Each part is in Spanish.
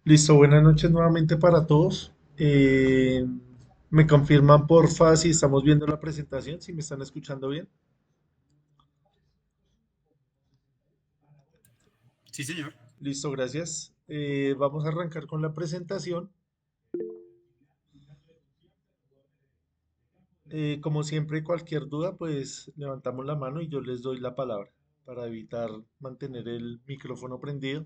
Listo, buenas noches nuevamente para todos. Me confirman porfa si estamos viendo la presentación, si me están escuchando bien. Sí, señor. Listo, gracias. Vamos a arrancar con la presentación. Como siempre, cualquier duda, pues levantamos la mano y yo les doy la palabra para evitar mantener el micrófono prendido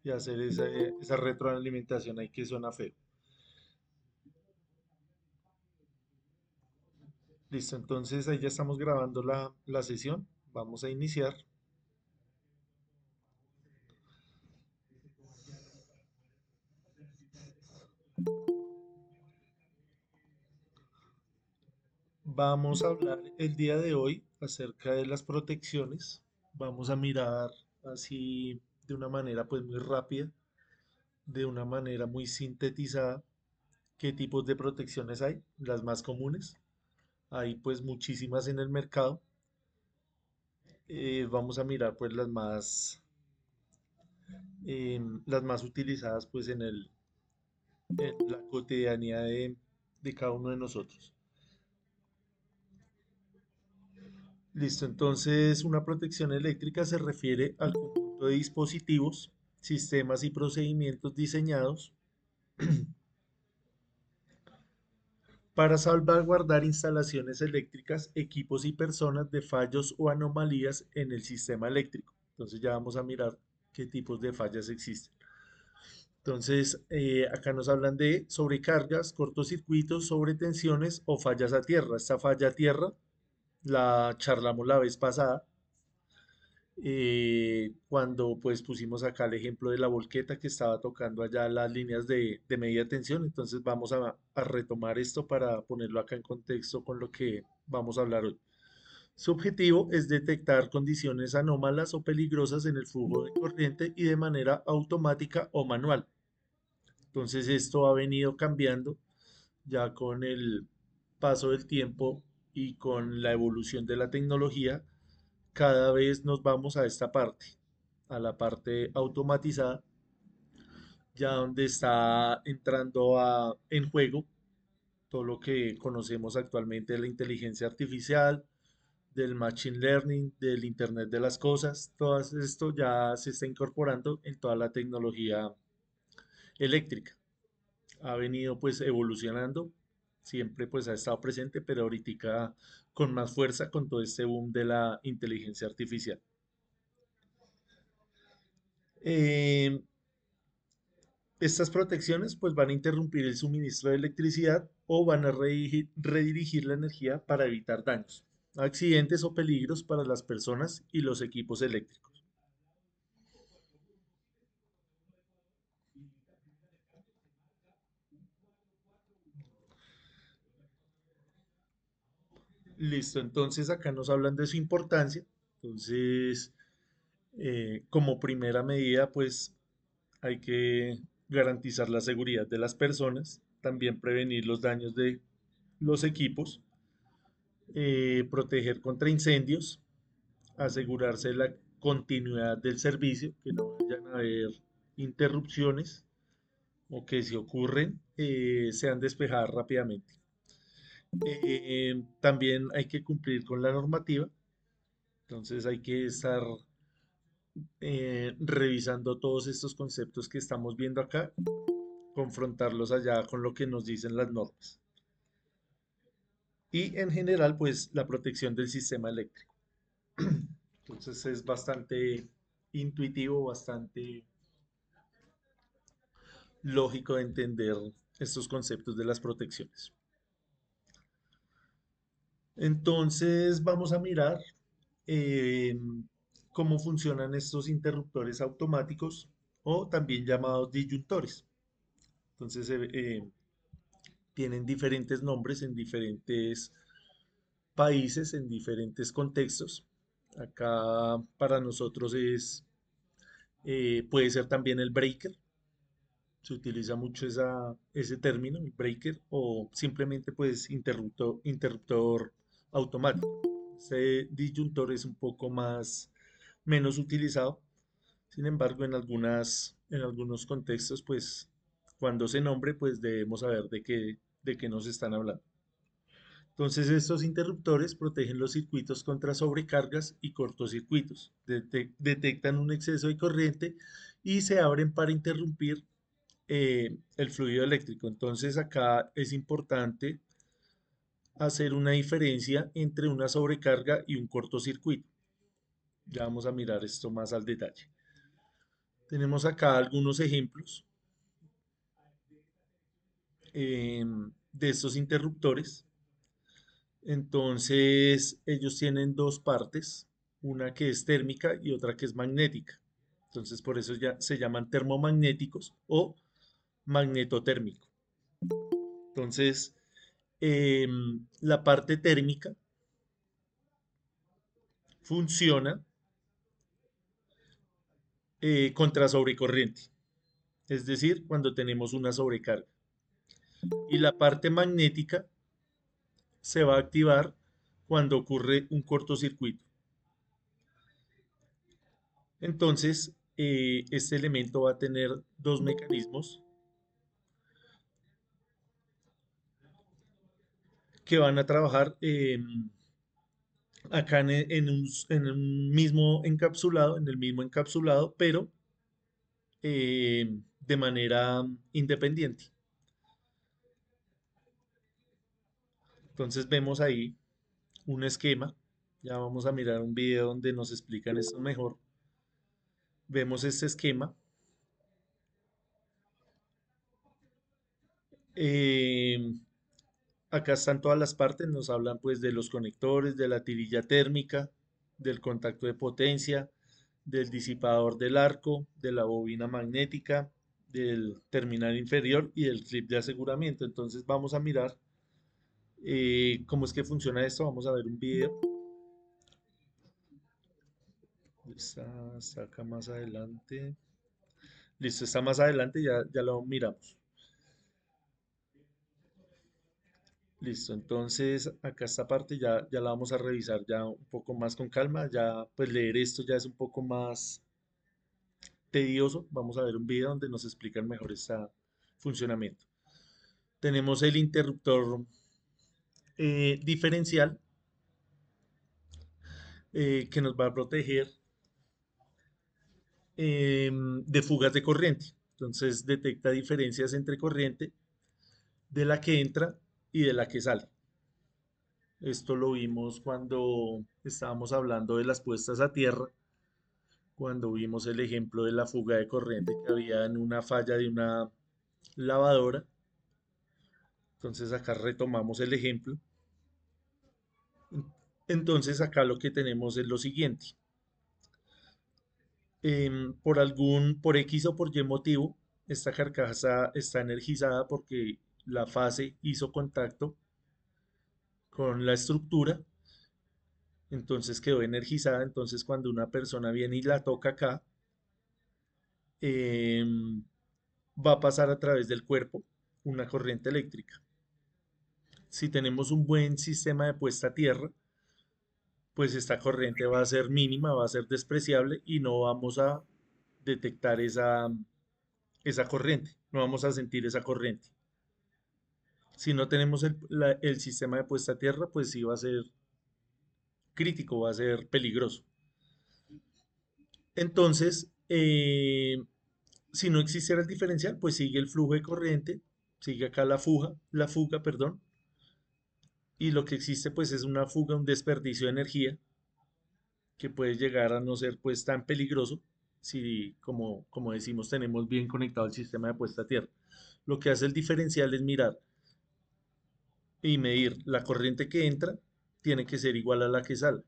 y hacer esa retroalimentación ahí que suena feo. Listo, entonces ahí ya estamos grabando la sesión. Vamos a iniciar. Vamos a hablar el día de hoy acerca de las protecciones. Vamos a mirar así de una manera pues muy rápida, de una manera muy sintetizada, qué tipos de protecciones hay, las más comunes. Hay pues muchísimas en el mercado. Vamos a mirar pues las más utilizadas pues en la cotidianidad de cada uno de nosotros. Listo, entonces una protección eléctrica se refiere al conjunto de dispositivos, sistemas y procedimientos diseñados para salvaguardar instalaciones eléctricas, equipos y personas de fallos o anomalías en el sistema eléctrico. Entonces ya vamos a mirar qué tipos de fallas existen. Entonces, acá nos hablan de sobrecargas, cortocircuitos, sobretensiones o fallas a tierra. Esta falla a tierra la charlamos la vez pasada cuando pues pusimos acá el ejemplo de la volqueta que estaba tocando allá las líneas de media tensión. Entonces vamos a retomar esto para ponerlo acá en contexto con lo que vamos a hablar hoy. Su objetivo es detectar condiciones anómalas o peligrosas en el flujo de corriente y de manera automática o manual. Entonces esto ha venido cambiando ya con el paso del tiempo y con la evolución de la tecnología. Cada vez nos vamos a esta parte, a la parte automatizada, ya donde está entrando en juego todo lo que conocemos actualmente de la inteligencia artificial, del machine learning, del Internet de las cosas. Todo esto ya se está incorporando en toda la tecnología eléctrica. Ha venido pues evolucionando, siempre pues ha estado presente, pero ahorita con más fuerza con todo este boom de la inteligencia artificial. Eh, Estas protecciones pues van a interrumpir el suministro de electricidad o van a redirigir la energía para evitar daños, accidentes o peligros para las personas y los equipos eléctricos. Listo, entonces acá nos hablan de su importancia. Entonces, como primera medida, pues hay que garantizar la seguridad de las personas, también prevenir los daños de los equipos, proteger contra incendios, asegurarse de la continuidad del servicio, que no vayan a haber interrupciones o que si ocurren sean despejadas rápidamente. También hay que cumplir con la normativa, entonces hay que estar revisando todos estos conceptos que estamos viendo acá, confrontarlos allá con lo que nos dicen las normas. Y en general, pues la protección del sistema eléctrico. Entonces es bastante intuitivo, bastante lógico de entender estos conceptos de las protecciones. Entonces vamos a mirar eh, cómo funcionan estos interruptores automáticos o también llamados disyuntores. Entonces tienen diferentes nombres en diferentes países, en diferentes contextos. Acá para nosotros es Puede ser también el breaker, se utiliza mucho ese término, el breaker, o simplemente pues interruptor automático. Este disyuntor es un poco menos utilizado. Sin embargo, en algunos contextos, pues cuando se nombre, pues debemos saber de qué nos están hablando. Entonces, estos interruptores protegen los circuitos contra sobrecargas y cortocircuitos. Detectan un exceso de corriente y se abren para interrumpir el fluido eléctrico. Entonces, acá es importante hacer una diferencia entre una sobrecarga y un cortocircuito. Ya vamos a mirar esto más al detalle. Tenemos acá algunos ejemplos de estos interruptores. Entonces, ellos tienen dos partes, una que es térmica y otra que es magnética. Entonces, por eso ya se llaman termomagnéticos o magnetotérmico. Entonces, la parte térmica funciona contra sobrecorriente, es decir, cuando tenemos una sobrecarga. Y la parte magnética se va a activar cuando ocurre un cortocircuito. Entonces, este elemento va a tener dos mecanismos que van a trabajar acá en un mismo encapsulado, en el mismo encapsulado, pero de manera independiente. Entonces vemos ahí un esquema. Ya vamos a mirar un video donde nos explican esto mejor. Vemos este esquema. Eh, Acá están todas las partes, nos hablan pues de los conectores, de la tirilla térmica, del contacto de potencia, del disipador del arco, de la bobina magnética, del terminal inferior y del clip de aseguramiento. Entonces vamos a mirar cómo es que funciona esto. Vamos a ver un video. Está acá más adelante. Listo, está más adelante, ya lo miramos. Listo, entonces acá esta parte ya la vamos a revisar ya un poco más con calma. Ya pues leer esto ya es un poco más tedioso. Vamos a ver un video donde nos explican mejor este funcionamiento. Tenemos el interruptor diferencial que nos va a proteger de fugas de corriente. Entonces detecta diferencias entre corriente de la que entra y de la que sale. Esto lo vimos cuando estábamos hablando de las puestas a tierra, cuando vimos el ejemplo de la fuga de corriente que había en una falla de una lavadora. Entonces acá retomamos el ejemplo. Entonces acá lo que tenemos es lo siguiente. Por X o por Y motivo, esta carcasa está energizada porque la fase hizo contacto con la estructura, entonces quedó energizada. Entonces cuando una persona viene y la toca acá, em, va a pasar a través del cuerpo una corriente eléctrica. Si tenemos un buen sistema de puesta a tierra, pues esta corriente va a ser mínima, va a ser despreciable y no vamos a detectar esa corriente, no vamos a sentir esa corriente. Si no tenemos el sistema de puesta a tierra, pues sí va a ser crítico, va a ser peligroso. Entonces, si no existiera el diferencial, pues sigue el flujo de corriente, sigue acá la fuga, perdón, y lo que existe pues es una fuga, un desperdicio de energía que puede llegar a no ser pues tan peligroso si, como decimos, tenemos bien conectado el sistema de puesta a tierra. Lo que hace el diferencial es mirar y medir la corriente que entra, tiene que ser igual a la que sale.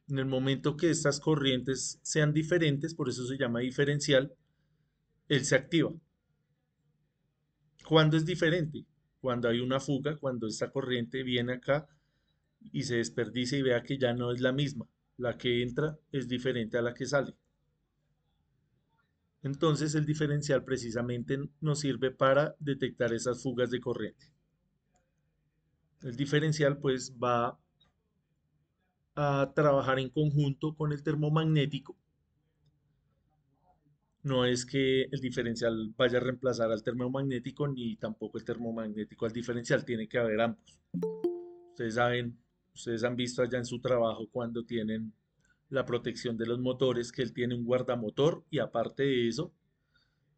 En el momento que estas corrientes sean diferentes, por eso se llama diferencial, él se activa. ¿Cuándo es diferente? Cuando hay una fuga, cuando esta corriente viene acá y se desperdicia y vea que ya no es la misma. La que entra es diferente a la que sale. Entonces el diferencial precisamente nos sirve para detectar esas fugas de corriente. El diferencial pues va a trabajar en conjunto con el termomagnético. No es que el diferencial vaya a reemplazar al termomagnético ni tampoco el termomagnético al diferencial, tiene que haber ambos. Ustedes saben, ustedes han visto allá en su trabajo cuando tienen la protección de los motores, que él tiene un guardamotor y aparte de eso,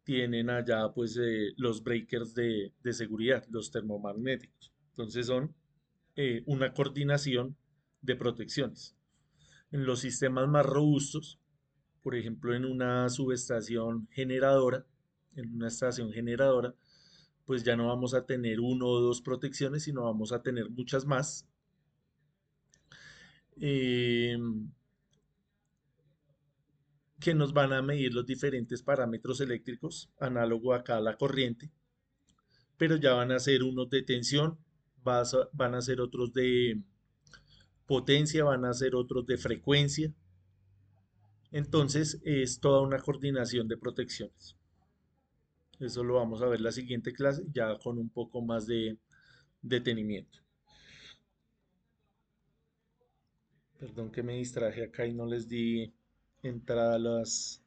tienen allá pues los breakers de seguridad, los termomagnéticos. Entonces son una coordinación de protecciones. En los sistemas más robustos, por ejemplo en una subestación generadora, en una estación generadora, pues ya no vamos a tener uno o dos protecciones, sino vamos a tener muchas más. eh, que nos van a medir los diferentes parámetros eléctricos, análogo acá a la corriente, pero ya van a ser unos de tensión, van a ser otros de potencia, van a ser otros de frecuencia. Entonces es toda una coordinación de protecciones. Eso lo vamos a ver en la siguiente clase, ya con un poco más de detenimiento. Perdón que me distraje acá y no les di entrada a los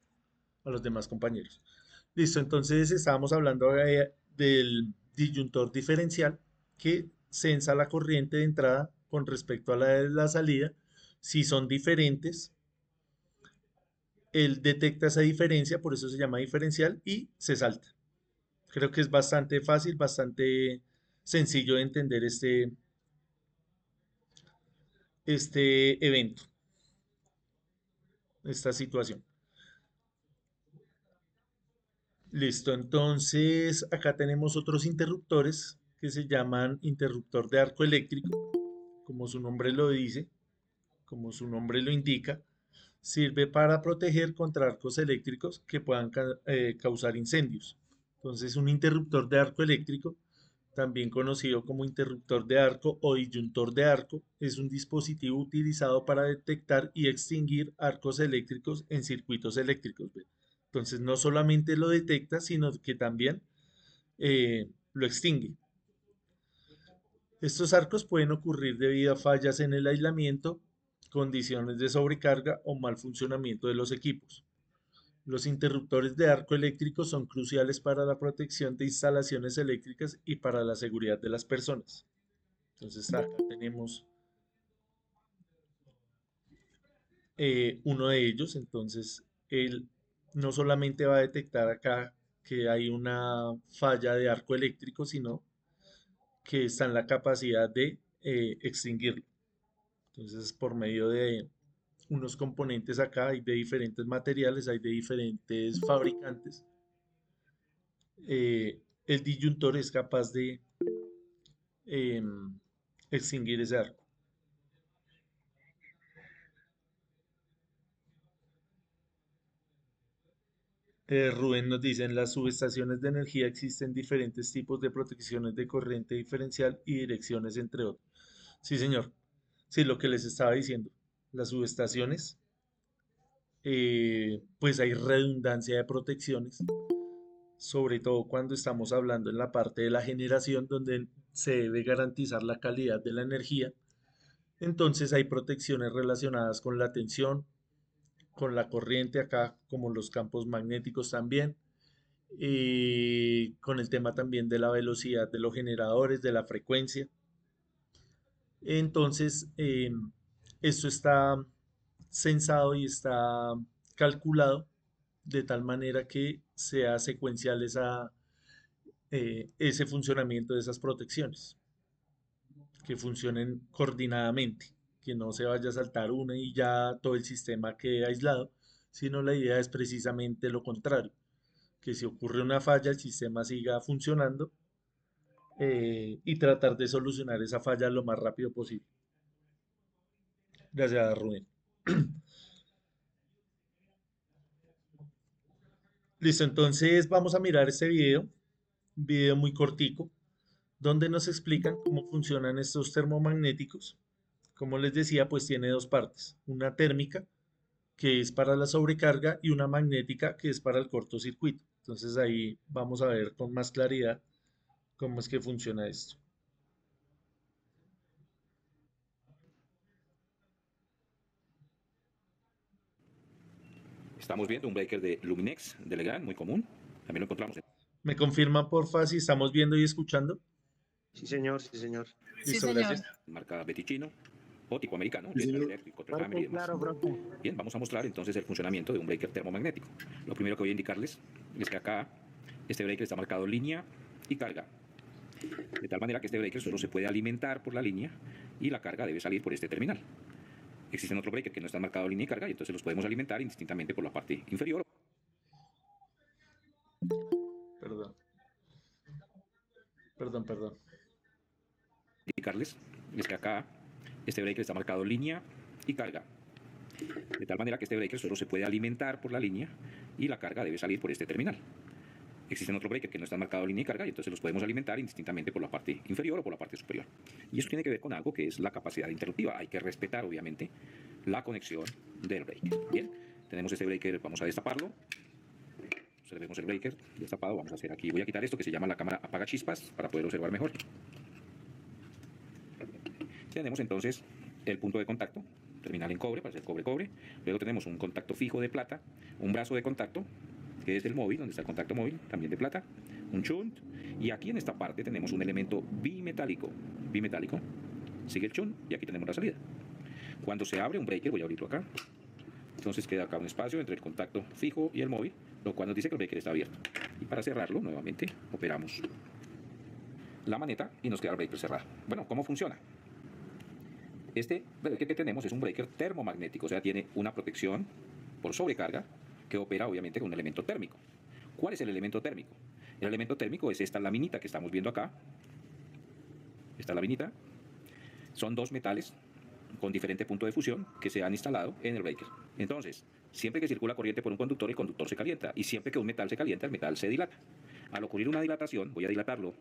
demás compañeros. Listo, entonces estábamos hablando del disyuntor diferencial que censa la corriente de entrada con respecto a la de la salida. Si son diferentes, él detecta esa diferencia, por eso se llama diferencial y se salta. Creo que es bastante fácil, bastante sencillo de entender este evento, esta situación. Listo, entonces acá tenemos otros interruptores que se llaman interruptor de arco eléctrico, como su nombre lo dice, como su nombre lo indica, sirve para proteger contra arcos eléctricos que puedan causar incendios. Entonces, un interruptor de arco eléctrico, también conocido como interruptor de arco o disyuntor de arco, es un dispositivo utilizado para detectar y extinguir arcos eléctricos en circuitos eléctricos. ¿Ve? Entonces, no solamente lo detecta, sino que también lo extingue. Estos arcos pueden ocurrir debido a fallas en el aislamiento, condiciones de sobrecarga o mal funcionamiento de los equipos. Los interruptores de arco eléctrico son cruciales para la protección de instalaciones eléctricas y para la seguridad de las personas. Entonces acá tenemos uno de ellos. Entonces él no solamente va a detectar acá que hay una falla de arco eléctrico, sino que está en la capacidad de extinguirlo. Entonces, por medio de unos componentes acá, hay de diferentes materiales, hay de diferentes fabricantes, el disyuntor es capaz de extinguir ese arco. Rubén nos dice, en las subestaciones de energía existen diferentes tipos de protecciones de corriente diferencial y direcciones, entre otros. Sí, señor. Sí, lo que les estaba diciendo. Las subestaciones, pues hay redundancia de protecciones, sobre todo cuando estamos hablando en la parte de la generación, donde se debe garantizar la calidad de la energía. Entonces hay protecciones relacionadas con la tensión, con la corriente acá, como los campos magnéticos también, con el tema también de la velocidad de los generadores, de la frecuencia. Entonces, esto está censado y está calculado de tal manera que sea secuencial ese funcionamiento de esas protecciones, que funcionen coordinadamente, que no se vaya a saltar una y ya todo el sistema quede aislado, sino la idea es precisamente lo contrario, que si ocurre una falla el sistema siga funcionando y tratar de solucionar esa falla lo más rápido posible. Gracias, Rubén. Listo, entonces vamos a mirar este video, un video muy cortico, donde nos explican cómo funcionan estos termomagnéticos. Como les decía, pues tiene dos partes, una térmica, que es para la sobrecarga, y una magnética, que es para el cortocircuito. Entonces ahí vamos a ver con más claridad cómo es que funciona esto. Estamos viendo un breaker de Luminex de Legrand, muy común. También lo encontramos en ¿Me confirman, porfa, si estamos viendo y escuchando? Sí, señor, sí, señor. Sí, Listo, señor. gracias. marca Beticino, óptico americano, Sí, General señor. Electric, Control Family Fuerte y y demás. claro, profe. Bien, vamos a mostrar entonces el funcionamiento de un breaker termomagnético. Lo primero que voy a indicarles es que acá este breaker está marcado línea y carga. De tal manera que este breaker solo se puede alimentar por la línea y la carga debe salir por este terminal. Existen otros breakers que no están marcados línea y carga y entonces los podemos alimentar indistintamente por la parte inferior. Perdón, perdón, perdón. Indicarles es que acá este breaker está marcado línea y carga. De tal manera que este breaker solo se puede alimentar por la línea y la carga debe salir por este terminal. Existen otros breakers que no están marcados línea y carga y entonces los podemos alimentar indistintamente por la parte inferior o por la parte superior. Y eso tiene que ver con algo que es la capacidad interruptiva. Hay que respetar, obviamente, la conexión del breaker. Bien, tenemos este breaker, vamos a destaparlo. Observemos el breaker destapado. Vamos a hacer aquí, voy a quitar esto que se llama la cámara apaga chispas para poder observar mejor. Tenemos entonces el punto de contacto, terminal en cobre, para hacer cobre-cobre. Luego tenemos un contacto fijo de plata, un brazo de contacto, que es el móvil, donde está el contacto móvil, también de plata, un shunt, y aquí en esta parte tenemos un elemento bimetálico. Bimetálico, sigue el shunt, y aquí tenemos la salida. Cuando se abre un breaker, voy a abrirlo acá, entonces queda acá un espacio entre el contacto fijo y el móvil, lo cual nos dice que el breaker está abierto. Y para cerrarlo, nuevamente, operamos la maneta y nos queda el breaker cerrado. Bueno, ¿cómo funciona? Este breaker que tenemos es un breaker termomagnético, o sea, tiene una protección por sobrecarga que opera obviamente con un elemento térmico. ¿Cuál es el elemento térmico? El elemento térmico es esta laminita que estamos viendo acá. Esta laminita. Son dos metales con diferente punto de fusión que se han instalado en el breaker. Entonces, siempre que circula corriente por un conductor, el conductor se calienta. Y siempre que un metal se calienta, el metal se dilata. Al ocurrir una dilatación, voy a dilatarlo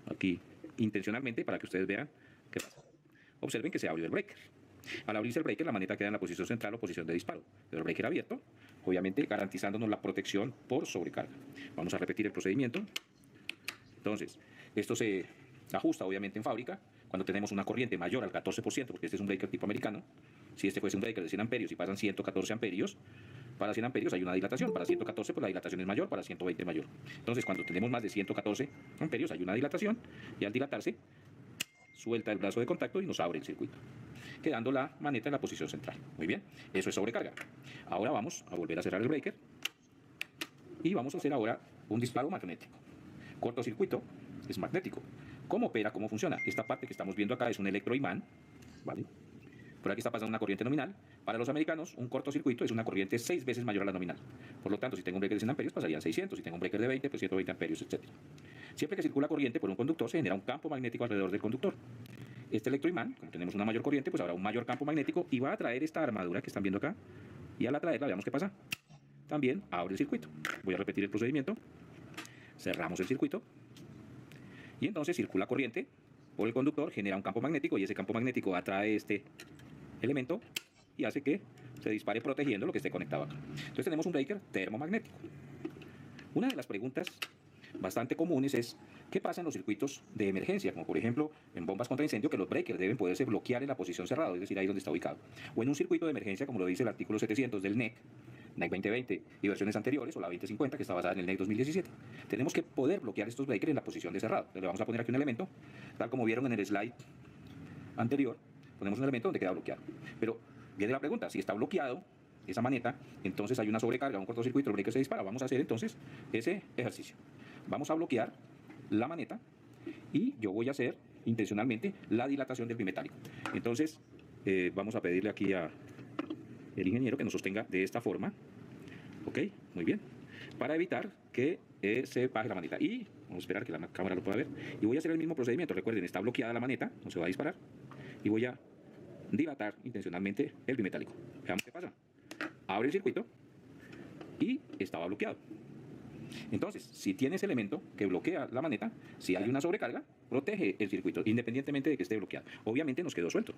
aquí intencionalmente para que ustedes vean qué pasa. Observen que se abrió el breaker. Al abrirse el breaker, la maneta queda en la posición central o posición de disparo. Pero el breaker abierto, obviamente garantizándonos la protección por sobrecarga. Vamos a repetir el procedimiento. Entonces, esto se ajusta obviamente en fábrica cuando tenemos una corriente mayor al 14%, porque este es un breaker tipo americano. Si este fuese un breaker de 100 amperios y pasan 114 amperios, para 100 amperios hay una dilatación, para 114 pues la dilatación es mayor, para 120 es mayor. Entonces cuando tenemos más de 114 amperios hay una dilatación y al dilatarse suelta el brazo de contacto y nos abre el circuito, quedando la maneta en la posición central. Muy bien, eso es sobrecarga. Ahora vamos a volver a cerrar el breaker y vamos a hacer ahora un disparo magnético. Cortocircuito es magnético. ¿Cómo opera? ¿Cómo funciona? Esta parte que estamos viendo acá es un electroimán, ¿vale? Por aquí está pasando una corriente nominal. Para los americanos, un cortocircuito es una corriente 6 veces mayor a la nominal. Por lo tanto, si tengo un breaker de 100 amperios, pasarían 600. Si tengo un breaker de 20, pues 120 amperios, etc. Siempre que circula corriente por un conductor, se genera un campo magnético alrededor del conductor. Este electroimán, como tenemos una mayor corriente, pues habrá un mayor campo magnético y va a atraer esta armadura que están viendo acá. Y al atraerla, veamos qué pasa. También abre el circuito. Voy a repetir el procedimiento. Cerramos el circuito. Y entonces circula corriente por el conductor, genera un campo magnético y ese campo magnético atrae este elemento y hace que se dispare protegiendo lo que esté conectado acá. Entonces tenemos un breaker termomagnético. Una de las preguntas bastante comunes es ¿qué pasa en los circuitos de emergencia? Como por ejemplo en bombas contra incendio, que los breakers deben poderse bloquear en la posición cerrada, es decir, ahí donde está ubicado. O en un circuito de emergencia, como lo dice el artículo 700 del NEC 2020 y versiones anteriores, o la 2050, que está basada en el NEC 2017. Tenemos que poder bloquear estos breakers en la posición de cerrado. Le vamos a poner aquí un elemento, tal como vieron en el slide anterior, ponemos un elemento donde queda bloqueado. Pero viene la pregunta, si está bloqueado esa maneta, entonces hay una sobrecarga, un cortocircuito, el breaker se dispara. Vamos a hacer entonces ese ejercicio. Vamos a bloquear la maneta y yo voy a hacer intencionalmente la dilatación del bimetálico. Entonces, vamos a pedirle aquí al ingeniero que nos sostenga de esta forma. Ok, muy bien. Para evitar que se baje la maneta. Y vamos a esperar que la cámara lo pueda ver. Y voy a hacer el mismo procedimiento. Recuerden, está bloqueada la maneta, no se va a disparar. Y voy a dilatar intencionalmente el bimetálico. Veamos qué pasa. Abre el circuito y estaba bloqueado. Entonces, si tiene ese elemento que bloquea la maneta, si hay una sobrecarga, protege el circuito, independientemente de que esté bloqueado. Obviamente nos quedó suelto.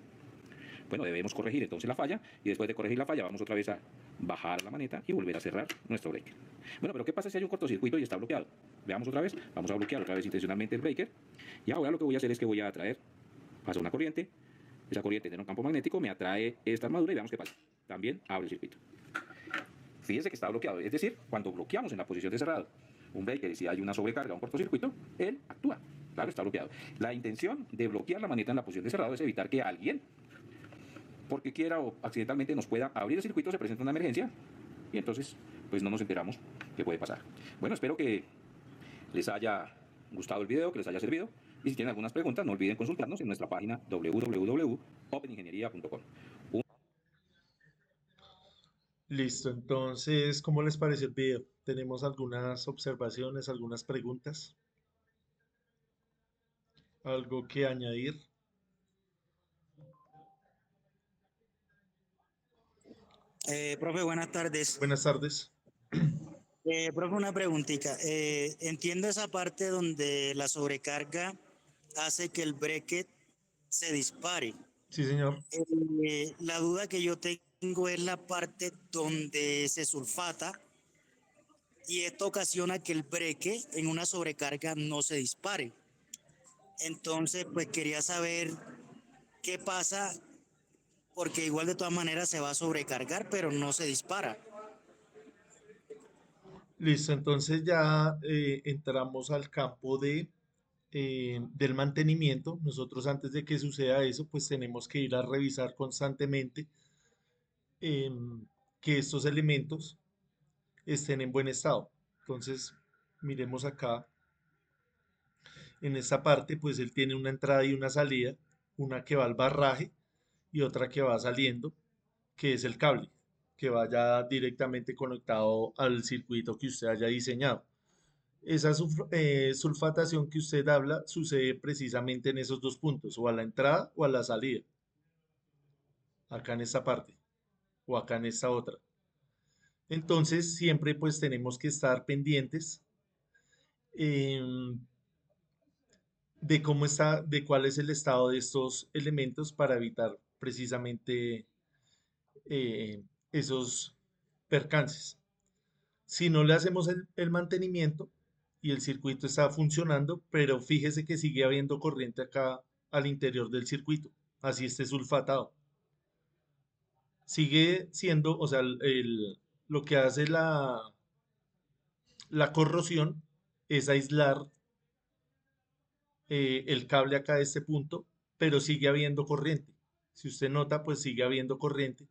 Bueno, debemos corregir entonces la falla y después de corregir la falla vamos otra vez a bajar la maneta y volver a cerrar nuestro breaker. Bueno, pero ¿qué pasa si hay un cortocircuito y está bloqueado? Veamos otra vez, vamos a bloquear otra vez intencionalmente el breaker y ahora lo que voy a hacer es que voy a atraer, pasa una corriente, esa corriente tiene un campo magnético, me atrae esta armadura y veamos qué pasa. También abre el circuito. Fíjense que está bloqueado, es decir, cuando bloqueamos en la posición de cerrado un breaker y si hay una sobrecarga o un cortocircuito, él actúa. Claro, está bloqueado. La intención de bloquear la maneta en la posición de cerrado es evitar que alguien, porque quiera o accidentalmente, nos pueda abrir el circuito, se presenta una emergencia y entonces pues no nos enteramos qué puede pasar. Bueno, espero que les haya gustado el video, que les haya servido. Y si tienen algunas preguntas, no olviden consultarnos en nuestra página www.openingeniería.com. Listo, entonces, ¿cómo les pareció el video? ¿Tenemos algunas observaciones, algunas preguntas? ¿Algo que añadir? Profe, buenas tardes. Buenas tardes. Profe, una preguntita. Entiendo esa parte donde la sobrecarga hace que el bracket se dispare. Sí, señor. La duda que yo tengo es la parte donde se sulfata y esto ocasiona que el breque en una sobrecarga no se dispare. Entonces, pues quería saber qué pasa, porque igual de todas maneras se va a sobrecargar, pero no se dispara. Listo, entonces ya entramos al campo del mantenimiento. Nosotros antes de que suceda eso, pues tenemos que ir a revisar constantemente em, que estos elementos estén en buen estado. Entonces, miremos acá, en esta parte, pues él tiene una entrada y una salida, una que va al barraje y otra que va saliendo, que es el cable, que vaya directamente conectado al circuito que usted haya diseñado. Esa sulfatación que usted habla sucede precisamente en esos dos puntos, o a la entrada o a la salida, acá en esta parte, o acá en esta otra. Entonces, siempre pues tenemos que estar pendientes em, de cómo está, de cuál es el estado de estos elementos para evitar precisamente eh, esos percances. Si no le hacemos el mantenimiento y el circuito está funcionando, pero fíjese que sigue habiendo corriente acá al interior del circuito, así esté sulfatado. Sigue siendo, o sea, lo que hace la corrosión es aislar el cable acá de este punto, pero sigue habiendo corriente. Si usted nota, pues sigue habiendo corriente,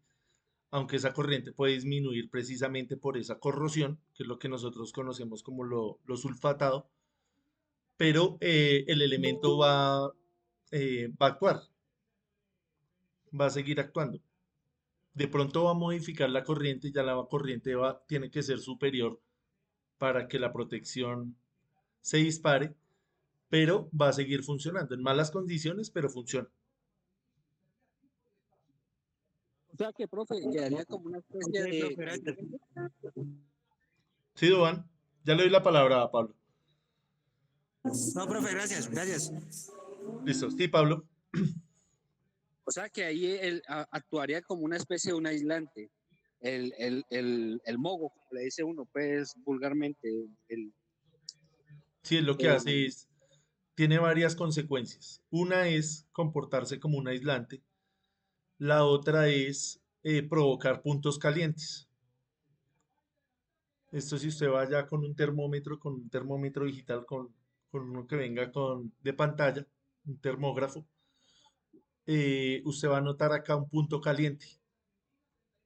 aunque esa corriente puede disminuir precisamente por esa corrosión, que es lo que nosotros conocemos como lo sulfatado, pero el elemento va a actuar, va a seguir actuando. De pronto va a modificar la corriente, ya la corriente tiene que ser superior para que la protección se dispare, pero va a seguir funcionando en malas condiciones, pero funciona. O sea que, profe, quedaría como una especie Ok, de... profe, gracias. Sí, Duan, ya le doy la palabra a Pablo. No, profe, gracias, gracias. Listo, sí, Pablo. O sea que ahí él actuaría como una especie de un aislante. El mogo, como le dice uno, pues vulgarmente. Sí, lo que El- hace es, tiene varias consecuencias. Una es comportarse como un aislante, la otra es provocar puntos calientes. Esto si usted vaya con un termómetro digital, con uno que venga de pantalla, un termógrafo, usted va a notar acá un punto caliente.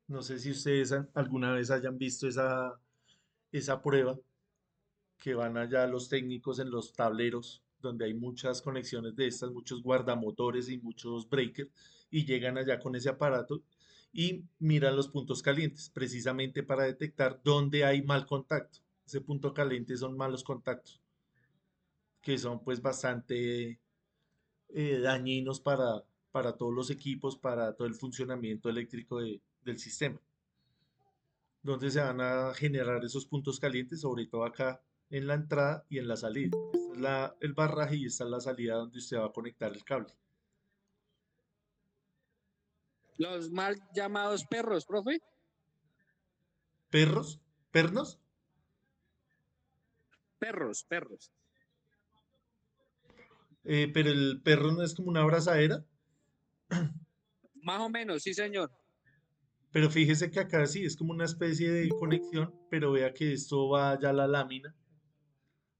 No sé si ustedes alguna vez hayan visto esa prueba que van allá los técnicos en los tableros, donde hay muchas conexiones de estas, muchos guardamotores y muchos breakers, y llegan allá con ese aparato y miran los puntos calientes, precisamente para detectar dónde hay mal contacto. Ese punto caliente son malos contactos, que son pues bastante dañinos para todos los equipos, para todo el funcionamiento eléctrico del sistema. Donde se van a generar esos puntos calientes, sobre todo acá en la entrada y en la salida. Este es el barraje y esta es la salida donde usted va a conectar el cable. Los mal llamados perros, profe. ¿Perros? ¿Pernos? Perros, perros. Pero el perro no es como una abrazadera. Más o menos, sí, señor. Pero fíjese que acá sí es como una especie de conexión, pero vea que esto va ya a la lámina,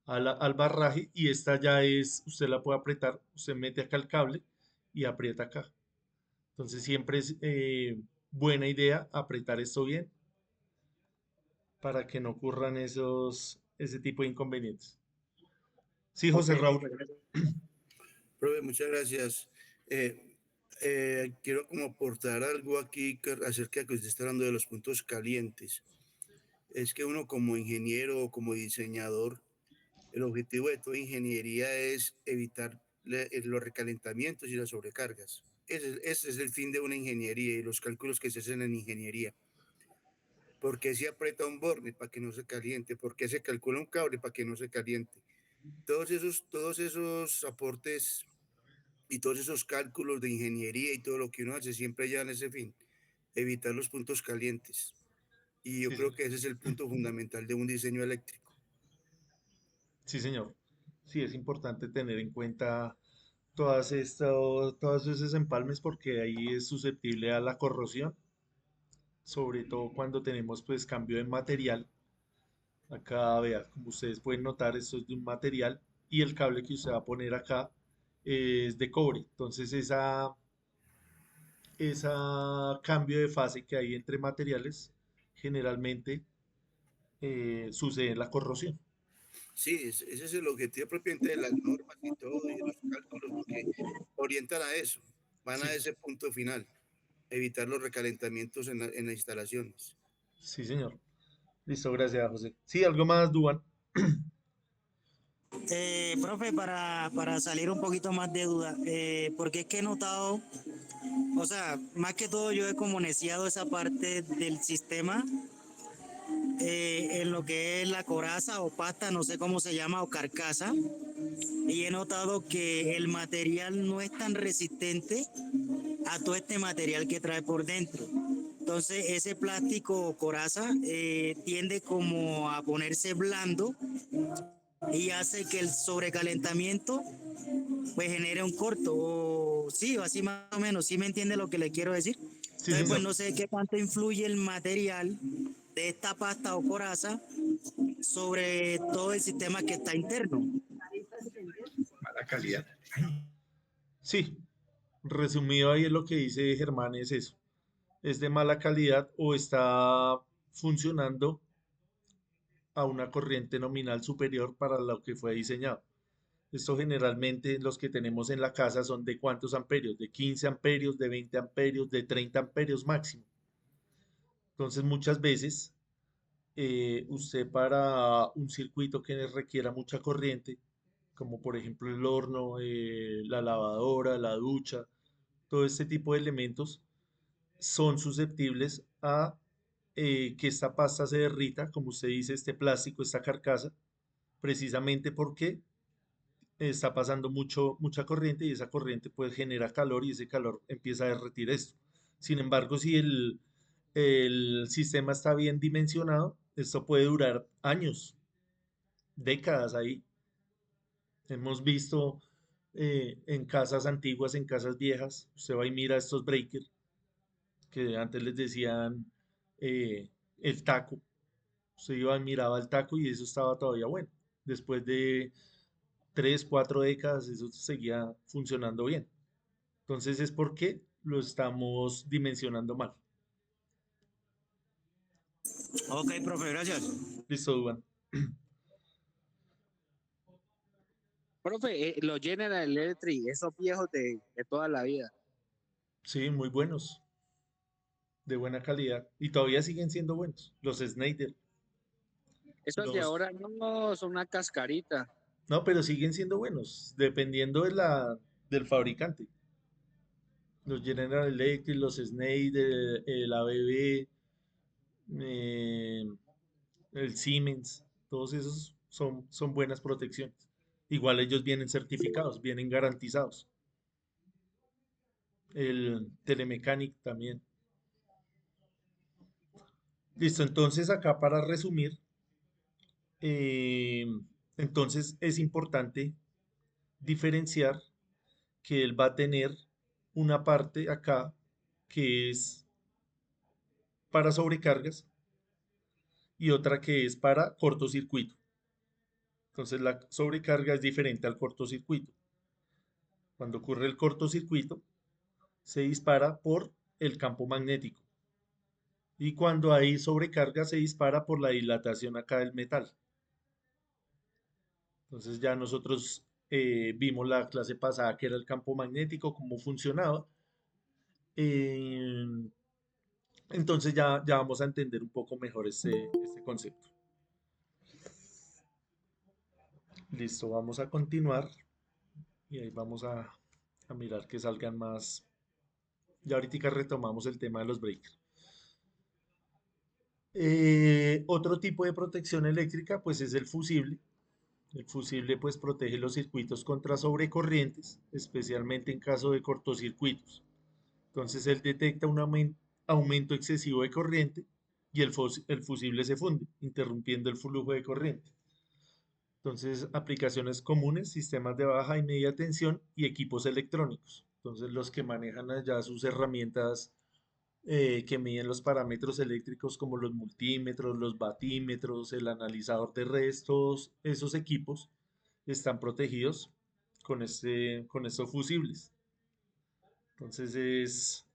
al barraje, y esta ya es, usted la puede apretar, usted mete acá el cable y aprieta acá. Entonces siempre es buena idea apretar esto bien para que no ocurran ese tipo de inconvenientes. Sí, Ok, José Raúl. profe, gracias. Profe, muchas gracias. Quiero como aportar algo aquí acerca de que usted está hablando de los puntos calientes. Es que uno como ingeniero o como diseñador, el objetivo de toda ingeniería es evitar los recalentamientos y las sobrecargas. Ese es el fin de una ingeniería y los cálculos que se hacen en ingeniería. ¿Por qué se aprieta un borne para que no se caliente? ¿Por qué se calcula un cable para que no se caliente? Todos esos aportes y todos esos cálculos de ingeniería y todo lo que uno hace siempre llevan ese fin, evitar los puntos calientes. Y yo Sí, creo señor. que ese es el punto fundamental de un diseño eléctrico. Sí, señor. Sí, es importante tener en cuenta todos esos empalmes porque ahí es susceptible a la corrosión, sobre todo cuando tenemos pues cambio de material. Acá, vea, como ustedes pueden notar, esto es de un material y el cable que usted va a poner acá es de cobre. Entonces, esa cambio de fase que hay entre materiales generalmente sucede en la corrosión. Sí, ese es el objetivo propiamente de las normas y todo, y de los cálculos, porque orientan a eso, van a Sí, ese punto final, evitar los recalentamientos en las instalaciones. sí, señor. Listo, gracias, José. Sí, algo más, Duan. Profe, para salir un poquito más de duda, porque es que he notado, o sea, más que todo yo he como neciado esa parte del sistema en lo que es la coraza o pasta, no sé cómo se llama, o carcasa, y he notado que el material no es tan resistente a todo este material que trae por dentro. Entonces ese plástico o coraza tiende como a ponerse blando y hace que el sobrecalentamiento pues genere un corto. O sí, o así más o menos, ¿sí me entiende lo que le quiero decir? Sí, Entonces pues señor. no sé qué tanto influye el material de esta pasta o coraza sobre todo el sistema que está interno. Mala calidad. Sí, resumido ahí es lo que dice Germán, es eso. Es de mala calidad o está funcionando a una corriente nominal superior para lo que fue diseñado. Esto generalmente los que tenemos en la casa son de cuántos amperios, de 15 amperios, de 20 amperios, de 30 amperios máximo. Entonces muchas veces usted para un circuito que requiera mucha corriente, como por ejemplo el horno, la lavadora, la ducha, todo este tipo de elementos son susceptibles a que esta pasta se derrita, como usted dice, este plástico, esta carcasa, precisamente porque está pasando mucha corriente y esa corriente pues genera calor y ese calor empieza a derretir esto. Sin embargo, si el sistema está bien dimensionado, esto puede durar años, décadas ahí. Hemos visto en casas antiguas, en casas viejas, usted va y mira estos breakers que antes les decían eh, el taco. Usted iba y miraba el taco y eso estaba todavía bueno. Después de 3, 4 décadas, eso seguía funcionando bien. Entonces es porque lo estamos dimensionando mal. Ok, profe, gracias. Listo, Duan. Profe, los General Electric, esos viejos de toda la vida. Sí, muy buenos, de buena calidad. Y todavía siguen siendo buenos. Los Schneider, Esos de los... ahora no son una cascarita. No, pero siguen siendo buenos, dependiendo del fabricante. Los General Electric, los Schneider, el ABB, eh, el Siemens, todos esos son buenas protecciones. Igual ellos vienen certificados, vienen garantizados. el Telemecanic también. Listo, entonces acá para resumir, eh, entonces es importante diferenciar que él va a tener una parte acá que es para sobrecargas y otra que es para cortocircuito. Entonces la sobrecarga es diferente al cortocircuito. Cuando ocurre el cortocircuito, se dispara por el campo magnético. Y cuando hay sobrecarga, se dispara por la dilatación acá del metal. Entonces ya nosotros vimos la clase pasada que era el campo magnético, cómo funcionaba. Eh, entonces ya vamos a entender un poco mejor este concepto. Listo, vamos a continuar y ahí vamos a mirar que salgan más. Ya ahorita retomamos el tema de los breakers. Otro tipo de protección eléctrica pues es el fusible. El fusible pues protege los circuitos contra sobrecorrientes, especialmente en caso de cortocircuitos. Entonces él detecta un aumento excesivo de corriente y el fusible se funde, interrumpiendo el flujo de corriente. Entonces, aplicaciones comunes, sistemas de baja y media tensión y equipos electrónicos. Entonces, los que manejan allá sus herramientas que miden los parámetros eléctricos como los multímetros, los batímetros, el analizador de redes, todos esos equipos están protegidos con estos fusibles. Entonces,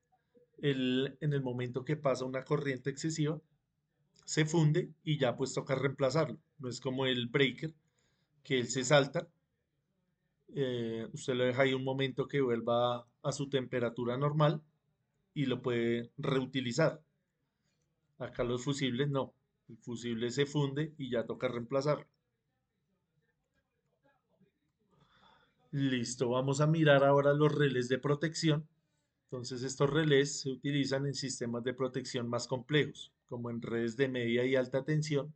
en el momento que pasa una corriente excesiva, se funde y ya pues toca reemplazarlo. No es como el breaker, que él se salta, usted lo deja ahí un momento que vuelva a su temperatura normal y lo puede reutilizar. Acá los fusibles no. El fusible se funde y ya toca reemplazarlo. Listo, vamos a mirar ahora los relés de protección. Entonces estos relés se utilizan en sistemas de protección más complejos, como en redes de media y alta tensión,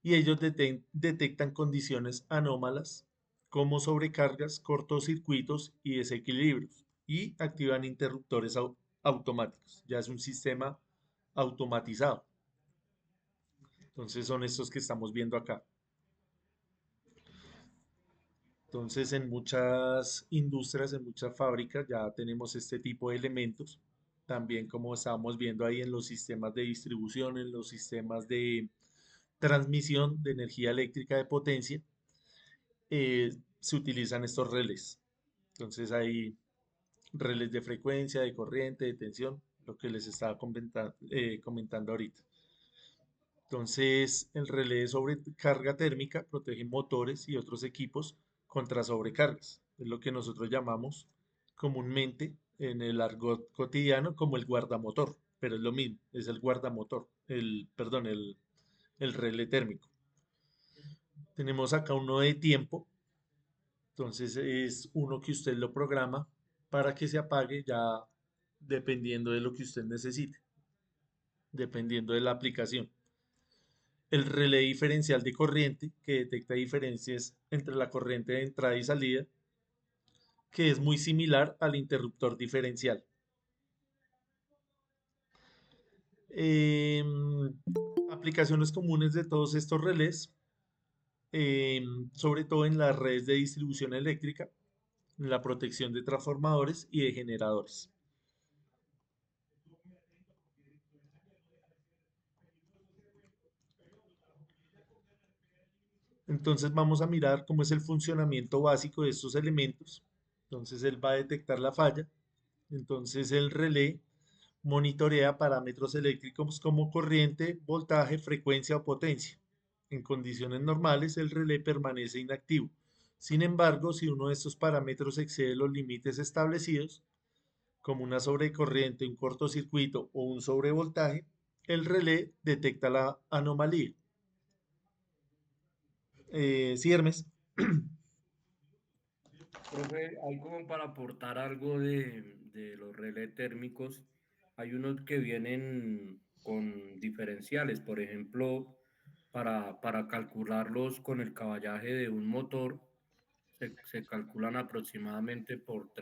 y ellos detectan condiciones anómalas como sobrecargas, cortocircuitos y desequilibrios, y activan interruptores automáticos. Ya es un sistema automatizado. Entonces son estos que estamos viendo acá. Entonces en muchas industrias, en muchas fábricas ya tenemos este tipo de elementos. También como estábamos viendo ahí en los sistemas de distribución, en los sistemas de transmisión de energía eléctrica de potencia, se utilizan estos relés. Entonces hay relés de frecuencia, de corriente, de tensión, lo que les estaba comentando ahorita. Entonces el relé de sobrecarga térmica protege motores y otros equipos contra sobrecargas. Es lo que nosotros llamamos comúnmente en el argot cotidiano como el guardamotor, pero es lo mismo, es el guardamotor, perdón, el relé térmico. Tenemos acá uno de tiempo. Entonces es uno que usted lo programa para que se apague ya dependiendo de lo que usted necesite, dependiendo de la aplicación. El relé diferencial de corriente, que detecta diferencias entre la corriente de entrada y salida, que es muy similar al interruptor diferencial. Em, Aplicaciones comunes de todos estos relés, sobre todo en las redes de distribución eléctrica, en la protección de transformadores y de generadores. Entonces vamos a mirar cómo es el funcionamiento básico de estos elementos. Entonces él va a detectar la falla. Entonces el relé monitorea parámetros eléctricos como corriente, voltaje, frecuencia o potencia. En condiciones normales el relé permanece inactivo. Sin embargo, si uno de estos parámetros excede los límites establecidos, como una sobrecorriente, un cortocircuito o un sobrevoltaje, el relé detecta la anomalía. Sí, Hermes. Profe, hay como para aportar algo de los relés térmicos, hay unos que vienen con diferenciales, por ejemplo, para calcularlos con el caballaje de un motor, se calculan aproximadamente por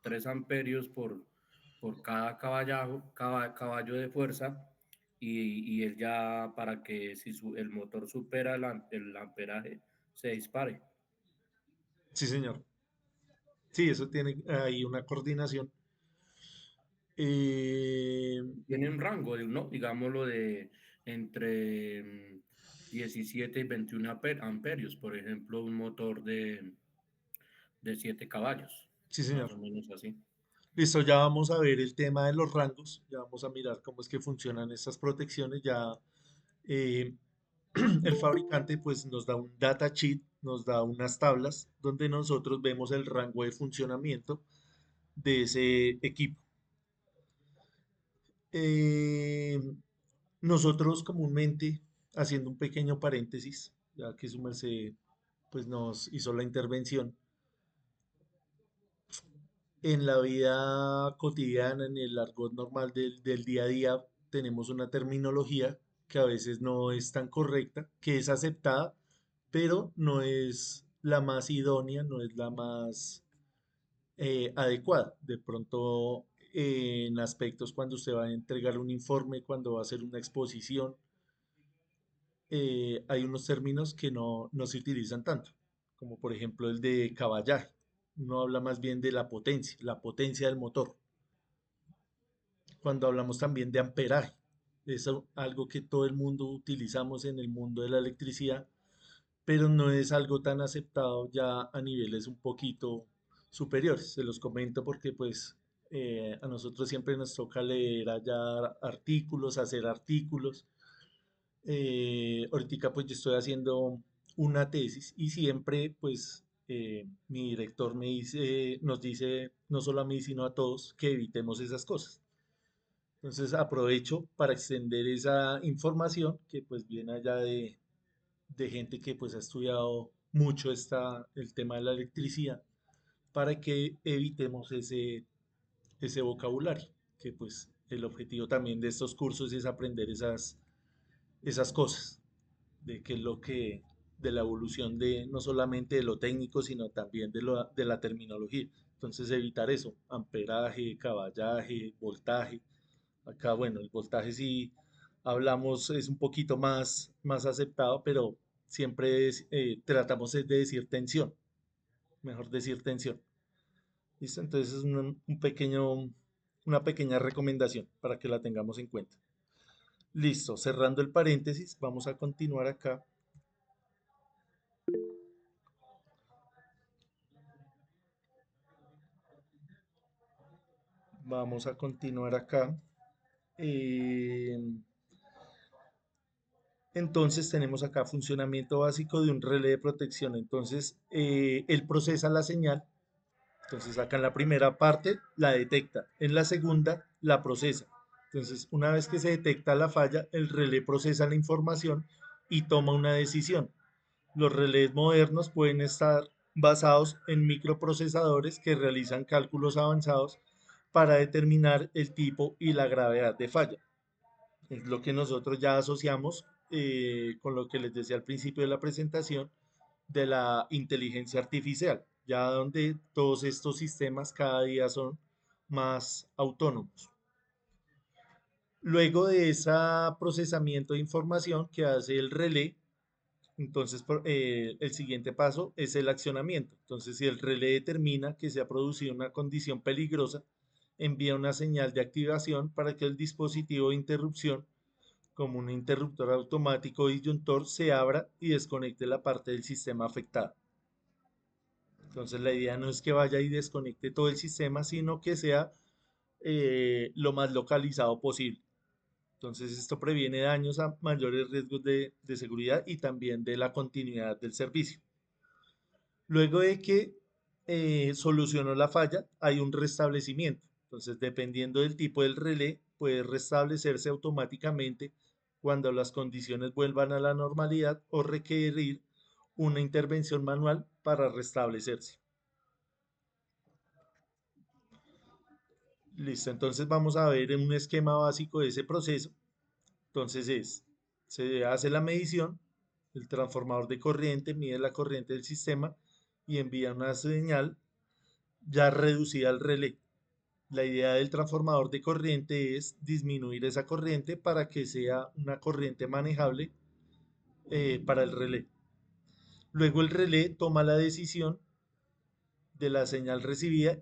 3 amperios por cada caballo de fuerza y él ya para que si el motor supera el amperaje se dispare. Sí, señor. Sí, eso tiene ahí una coordinación. Eh, Tiene un rango, ¿no? Digámoslo de entre 17 y 21 amperios, por ejemplo, un motor de 7 caballos, sí, más señor. o menos así. Listo, ya vamos a ver el tema de los rangos, ya vamos a mirar cómo es que funcionan estas protecciones, ya eh, el fabricante pues nos da un data sheet, nos da unas tablas donde nosotros vemos el rango de funcionamiento de ese equipo. Eh, Nosotros comúnmente, haciendo un pequeño paréntesis, ya que su merced pues nos hizo la intervención, en la vida cotidiana, en el argot normal del día a día, tenemos una terminología que a veces no es tan correcta, que es aceptada, pero no es la más idónea, no es la más adecuada. De pronto, en aspectos cuando usted va a entregar un informe, cuando va a hacer una exposición, hay unos términos que no se utilizan tanto, como por ejemplo el de caballaje. Uno habla más bien de la potencia del motor. Cuando hablamos también de amperaje, es algo que todo el mundo utilizamos en el mundo de la electricidad, pero no es algo tan aceptado ya a niveles un poquito superiores. Se los comento porque pues a nosotros siempre nos toca leer allá artículos, hacer artículos. Ahorita pues yo estoy haciendo una tesis y siempre pues mi director me dice, nos dice, no solo a mí, sino a todos, que evitemos esas cosas. Entonces aprovecho para extender esa información que pues viene allá de gente que pues ha estudiado mucho el tema de la electricidad para que evitemos ese vocabulario, que pues el objetivo también de estos cursos es aprender esas cosas, de qué es lo que, de la evolución de no solamente de lo técnico, sino también de la terminología. Entonces evitar eso, amperaje, caballaje, voltaje. Acá, bueno, el voltaje sí hablamos, es un poquito más aceptado, pero siempre tratamos de decir tensión, mejor decir tensión. ¿Listo? Entonces es una pequeña recomendación para que la tengamos en cuenta. Listo, cerrando el paréntesis, vamos a continuar acá. Vamos a continuar acá. Eh, entonces tenemos acá funcionamiento básico de un relé de protección. Entonces, él procesa la señal. Entonces acá en la primera parte la detecta, en la segunda la procesa. Entonces una vez que se detecta la falla, el relé procesa la información y toma una decisión. Los relés modernos pueden estar basados en microprocesadores que realizan cálculos avanzados para determinar el tipo y la gravedad de falla. Es lo que nosotros ya asociamos con lo que les decía al principio de la presentación de la inteligencia artificial, ya donde todos estos sistemas cada día son más autónomos. Luego de ese procesamiento de información que hace el relé, entonces el siguiente paso es el accionamiento. Entonces, si el relé determina que se ha producido una condición peligrosa, envía una señal de activación para que el dispositivo de interrupción, como un interruptor automático o disyuntor, se abra y desconecte la parte del sistema afectada. Entonces la idea no es que vaya y desconecte todo el sistema, sino que sea lo más localizado posible. Entonces esto previene daños a mayores riesgos de seguridad y también de la continuidad del servicio. Luego de que solucionó la falla, hay un restablecimiento. Entonces, dependiendo del tipo del relé, puede restablecerse automáticamente cuando las condiciones vuelvan a la normalidad o requerir una intervención manual para restablecerse. Listo, entonces vamos a ver en un esquema básico de ese proceso. Entonces se hace la medición, el transformador de corriente mide la corriente del sistema y envía una señal ya reducida al relé. La idea del transformador de corriente es disminuir esa corriente para que sea una corriente manejable para el relé. Luego el relé toma la decisión de la señal recibida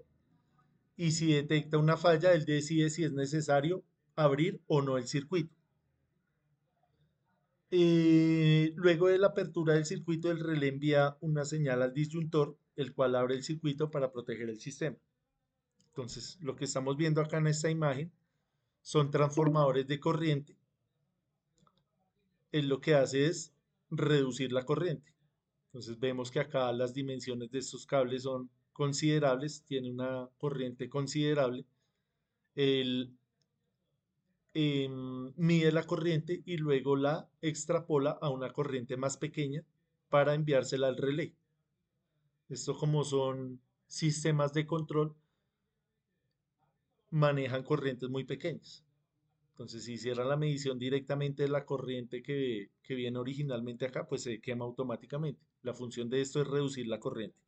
y si detecta una falla, él decide si es necesario abrir o no el circuito. Luego de la apertura del circuito, el relé envía una señal al disyuntor, el cual abre el circuito para proteger el sistema. Entonces, lo que estamos viendo acá en esta imagen son transformadores de corriente. Él lo que hace es reducir la corriente. Entonces, vemos que acá las dimensiones de estos cables son considerables, tiene una corriente considerable. Él mide la corriente y luego la extrapola a una corriente más pequeña para enviársela al relé. Esto como son sistemas de control, manejan corrientes muy pequeñas. Entonces, si hiciera la medición directamente de la corriente que viene originalmente acá, pues se quema automáticamente. La función de esto es reducir la corriente.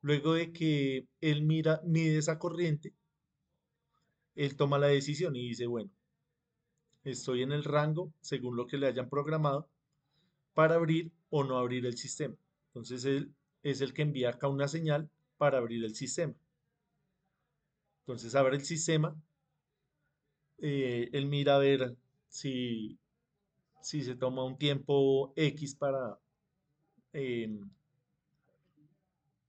Luego de que él mide esa corriente, él toma la decisión y dice, bueno, estoy en el rango según lo que le hayan programado para abrir o no abrir el sistema. Entonces él es el que envía acá una señal para abrir el sistema. Entonces abre el sistema, él mira a ver si, si se toma un tiempo X para eh,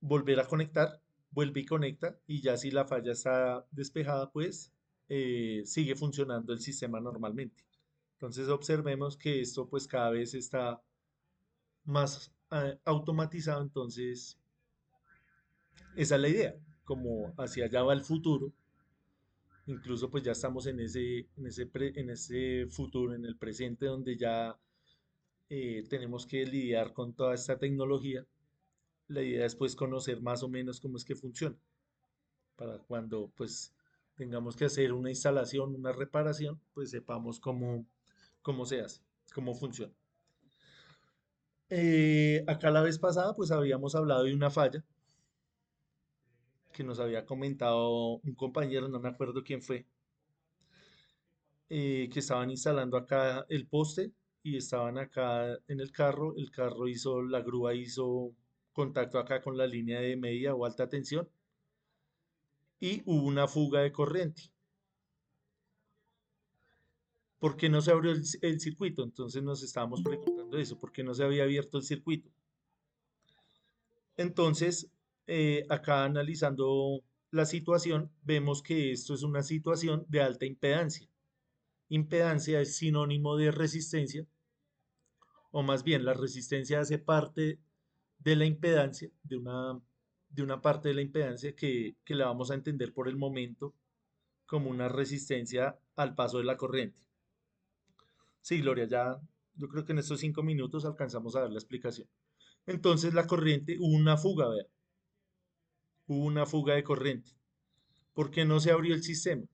volver a conectar, vuelve y conecta y ya si la falla está despejada, pues sigue funcionando el sistema normalmente. Entonces observemos que esto pues cada vez está más automatizado, entonces esa es la idea, como hacia allá va el futuro, incluso pues ya estamos en ese futuro, en el presente, donde ya tenemos que lidiar con toda esta tecnología. La idea es pues conocer más o menos cómo es que funciona, para cuando pues tengamos que hacer una instalación, una reparación, pues sepamos cómo se hace, cómo funciona. Acá la vez pasada pues habíamos hablado de una falla que nos había comentado un compañero, no me acuerdo quién fue, que estaban instalando acá el poste y estaban acá en el carro hizo, la grúa hizo contacto acá con la línea de media o alta tensión y hubo una fuga de corriente. ¿Por qué no se abrió el circuito? Entonces nos estábamos preguntando eso, ¿por qué no se había abierto el circuito? Entonces, acá analizando la situación, vemos que esto es una situación de alta impedancia. Impedancia es sinónimo de resistencia, o más bien la resistencia hace parte de la impedancia, de una parte de la impedancia que la vamos a entender por el momento como una resistencia al paso de la corriente. Sí, Gloria, ya yo creo que en estos 5 minutos alcanzamos a dar la explicación. Entonces la corriente, hubo una fuga, vea, hubo una fuga de corriente. ¿Por qué no se abrió el sistema?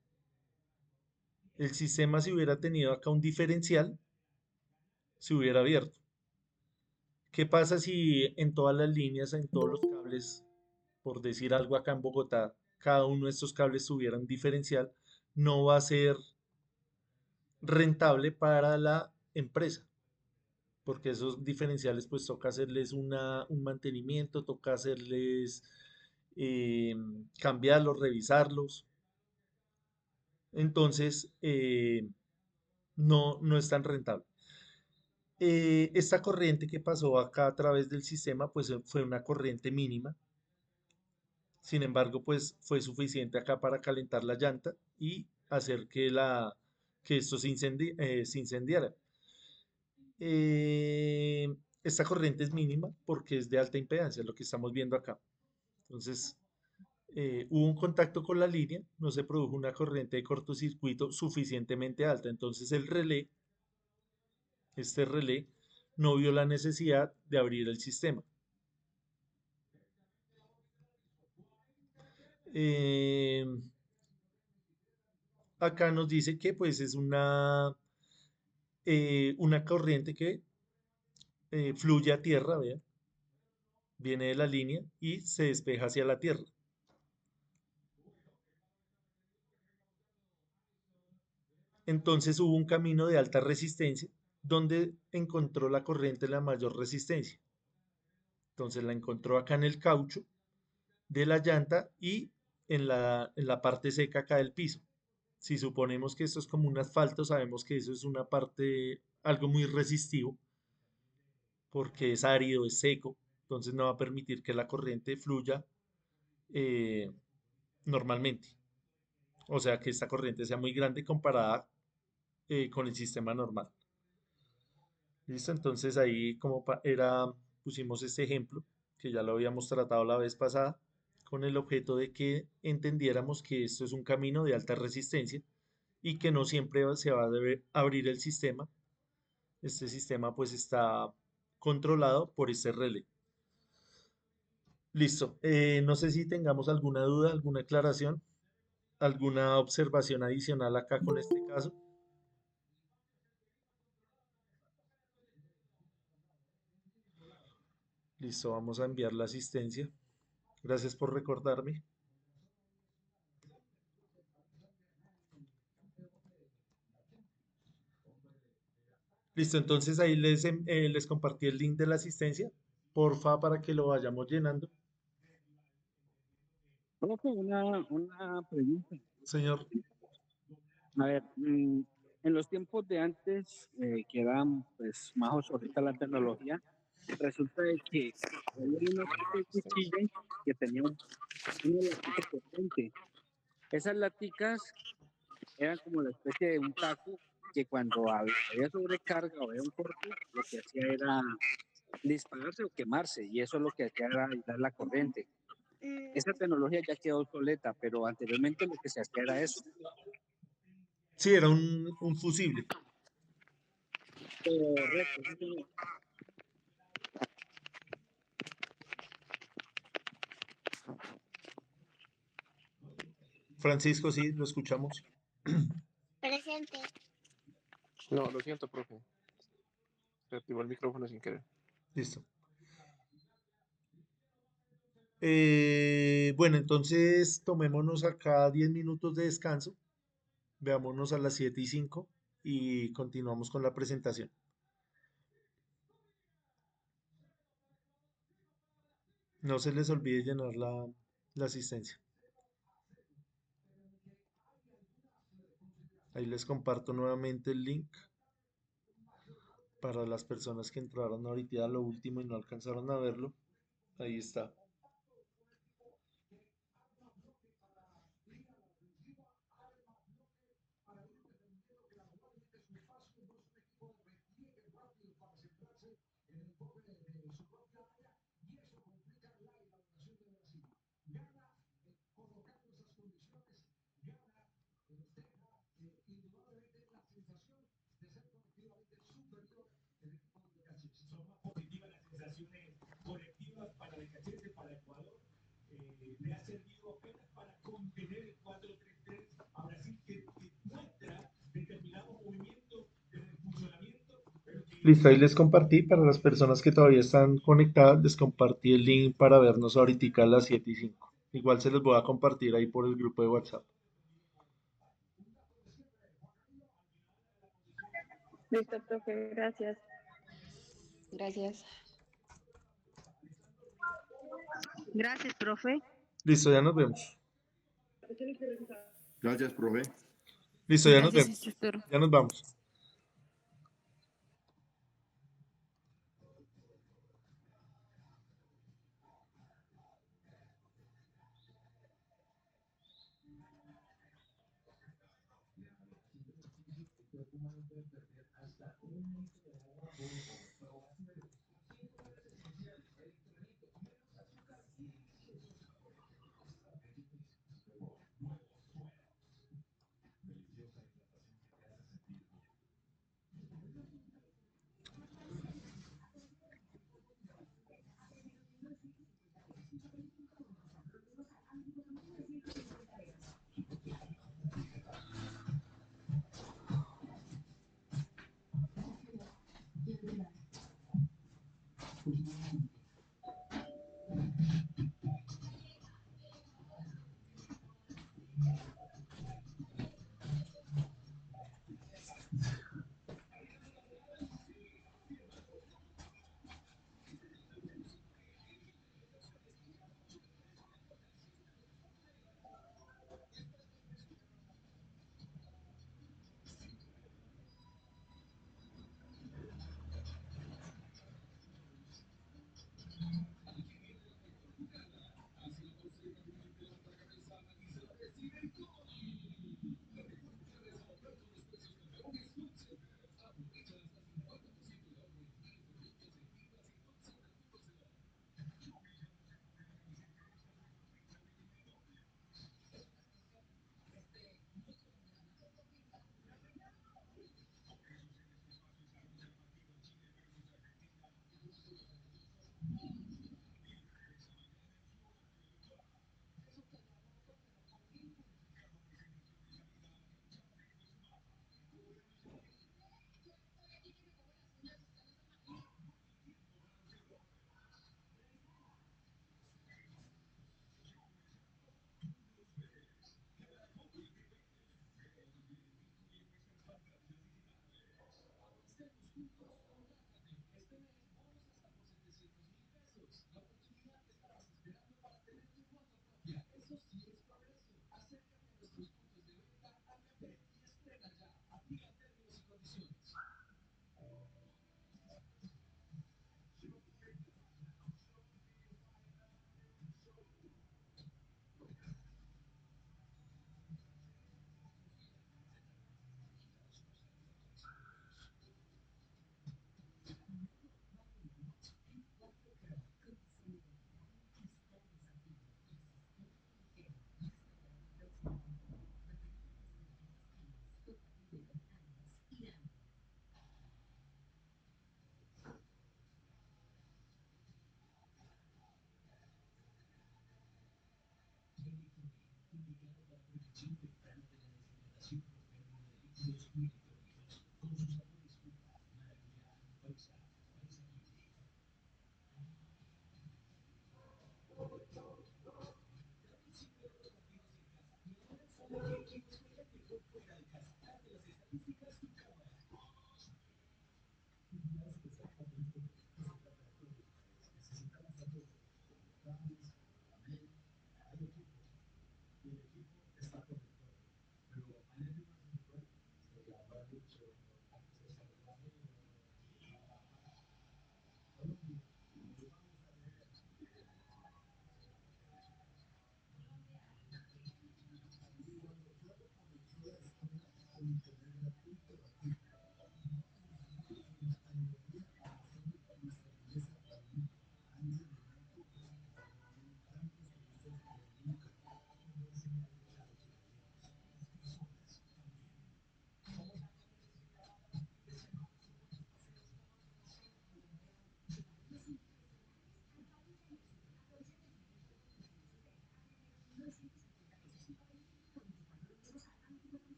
El sistema si hubiera tenido acá un diferencial, se hubiera abierto. ¿Qué pasa si en todas las líneas, en todos los cables, por decir algo acá en Bogotá, cada uno de estos cables tuviera un diferencial? No va a ser rentable para la empresa, porque esos diferenciales pues toca hacerles un mantenimiento, toca hacerles cambiarlos, revisarlos. Entonces, no es tan rentable. Esta corriente que pasó acá a través del sistema, pues fue una corriente mínima. Sin embargo, pues fue suficiente acá para calentar la llanta y hacer que esto se incendiara. Eh, Esta corriente es mínima porque es de alta impedancia, lo que estamos viendo acá. Entonces, hubo un contacto con la línea, no se produjo una corriente de cortocircuito suficientemente alta. Entonces, este relé, no vio la necesidad de abrir el sistema. Eh, Acá nos dice que pues es una corriente que fluye a tierra, vea, viene de la línea y se despeja hacia la tierra. Entonces hubo un camino de alta resistencia donde encontró la corriente de la mayor resistencia. Entonces la encontró acá en el caucho de la llanta y en la parte seca acá del piso. Si suponemos que esto es como un asfalto, sabemos que eso es una parte, algo muy resistivo, porque es árido, es seco, entonces no va a permitir que la corriente fluya eh, normalmente. O sea, que esta corriente sea muy grande comparada con el sistema normal. ¿Listo? Entonces ahí como pusimos este ejemplo, que ya lo habíamos tratado la vez pasada, con el objeto de que entendiéramos que esto es un camino de alta resistencia y que no siempre se va a deber abrir el sistema. Este sistema pues está controlado por este relé. Listo. No sé si tengamos alguna duda, alguna aclaración, alguna observación adicional acá con este caso. Listo, vamos a enviar la asistencia. Gracias por recordarme. Listo, entonces ahí les compartí el link de la asistencia. Porfa, para que lo vayamos llenando. Profe, una pregunta. Señor, A ver, en los tiempos de antes, que eran pues más obsoleta la tecnología, resulta de que había una especie de cuchilla que tenía una latica potente. Esas laticas eran como la especie de un taco que cuando había sobrecarga o había un corte, lo que hacía era dispararse o quemarse, y eso es lo que hacía era aislar la corriente. Esa tecnología ya quedó obsoleta, pero anteriormente lo que se hacía era eso. sí, era un fusible. Correcto, sí, señor. Francisco, sí, lo escuchamos. Presente. No, lo siento, profe. Se activó el micrófono sin querer. Listo. Bueno, entonces tomémonos acá 10 minutos de descanso. Veámonos a las 7:05 y continuamos con la presentación. No se les olvide llenar la asistencia. Ahí les comparto nuevamente el link para las personas que entraron ahorita a lo último y no alcanzaron a verlo. Ahí está. Listo, ahí les compartí para las personas que todavía están conectadas, les compartí el link para vernos ahorita a las 7:05. Igual se los voy a compartir ahí por el grupo de WhatsApp. Listo, profe, gracias. Gracias. Gracias, profe. Listo, ya nos vemos. Gracias, profe. Listo, ya nos Gracias, vemos. instructor. Ya nos vamos.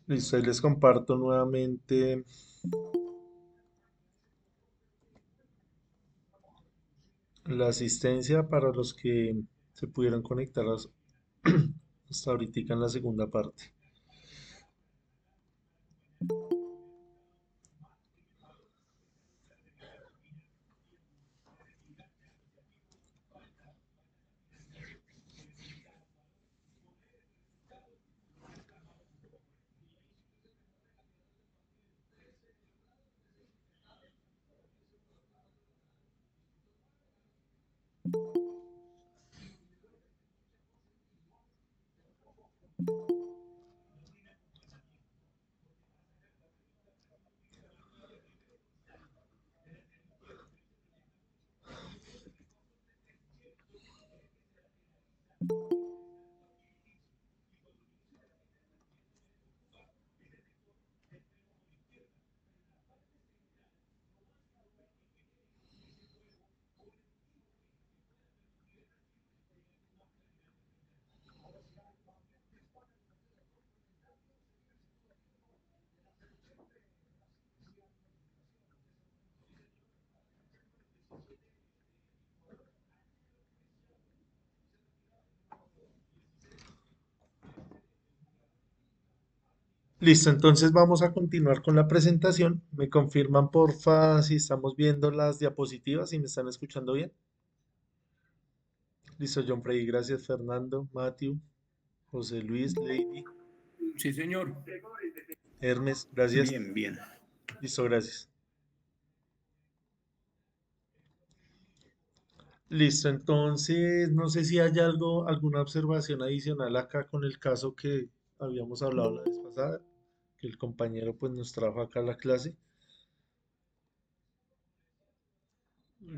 Listo, ahí les comparto nuevamente la asistencia para los que se pudieron conectar hasta ahorita en la segunda parte. Listo, entonces vamos a continuar con la presentación. Me confirman porfa si estamos viendo las diapositivas y me están escuchando bien. Listo, John Freddy, gracias. Fernando, Matthew, José Luis, Lady, Sí, señor. Hermes, gracias. Bien, bien. Listo, gracias. Listo, entonces no sé si hay algo, alguna observación adicional acá con el caso que habíamos hablado la vez pasada, que el compañero pues nos trajo acá a la clase.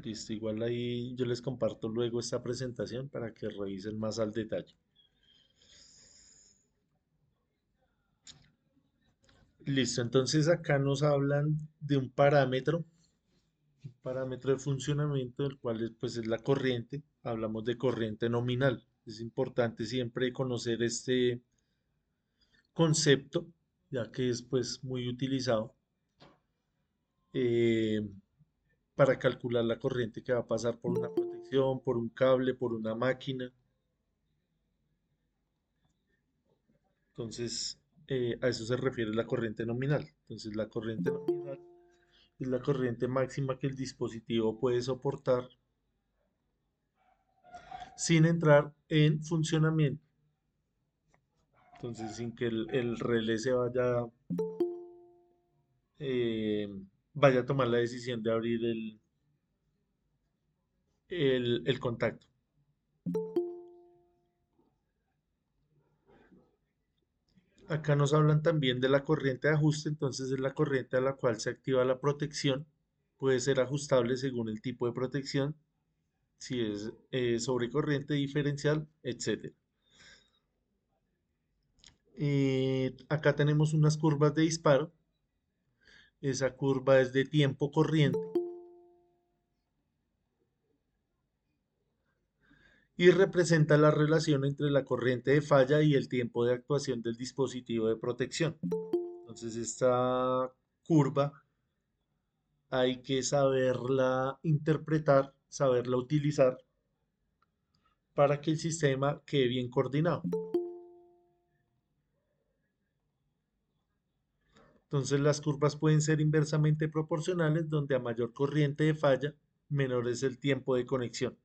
Listo, igual ahí yo les comparto luego esta presentación para que revisen más al detalle. Listo, entonces acá nos hablan de un parámetro de funcionamiento del cual pues es la corriente. Hablamos de corriente nominal. Es importante siempre conocer este concepto, ya que es pues muy utilizado eh, para calcular la corriente que va a pasar por una protección, por un cable, por una máquina. Entonces, a eso se refiere la corriente nominal. Entonces, la corriente nominal es la corriente máxima que el dispositivo puede soportar sin entrar en funcionamiento. Entonces, sin que el relé se eh, vaya a tomar la decisión de abrir el contacto. Acá nos hablan también de la corriente de ajuste, entonces es la corriente a la cual se activa la protección. Puede ser ajustable según el tipo de protección, si es sobre corriente diferencial, etc. Acá tenemos unas curvas de disparo. Esa curva es de tiempo corriente y representa la relación entre la corriente de falla y el tiempo de actuación del dispositivo de protección. Entonces esta curva hay que saberla interpretar, saberla utilizar para que el sistema quede bien coordinado. Entonces las curvas pueden ser inversamente proporcionales, donde a mayor corriente de falla, menor es el tiempo de conexión,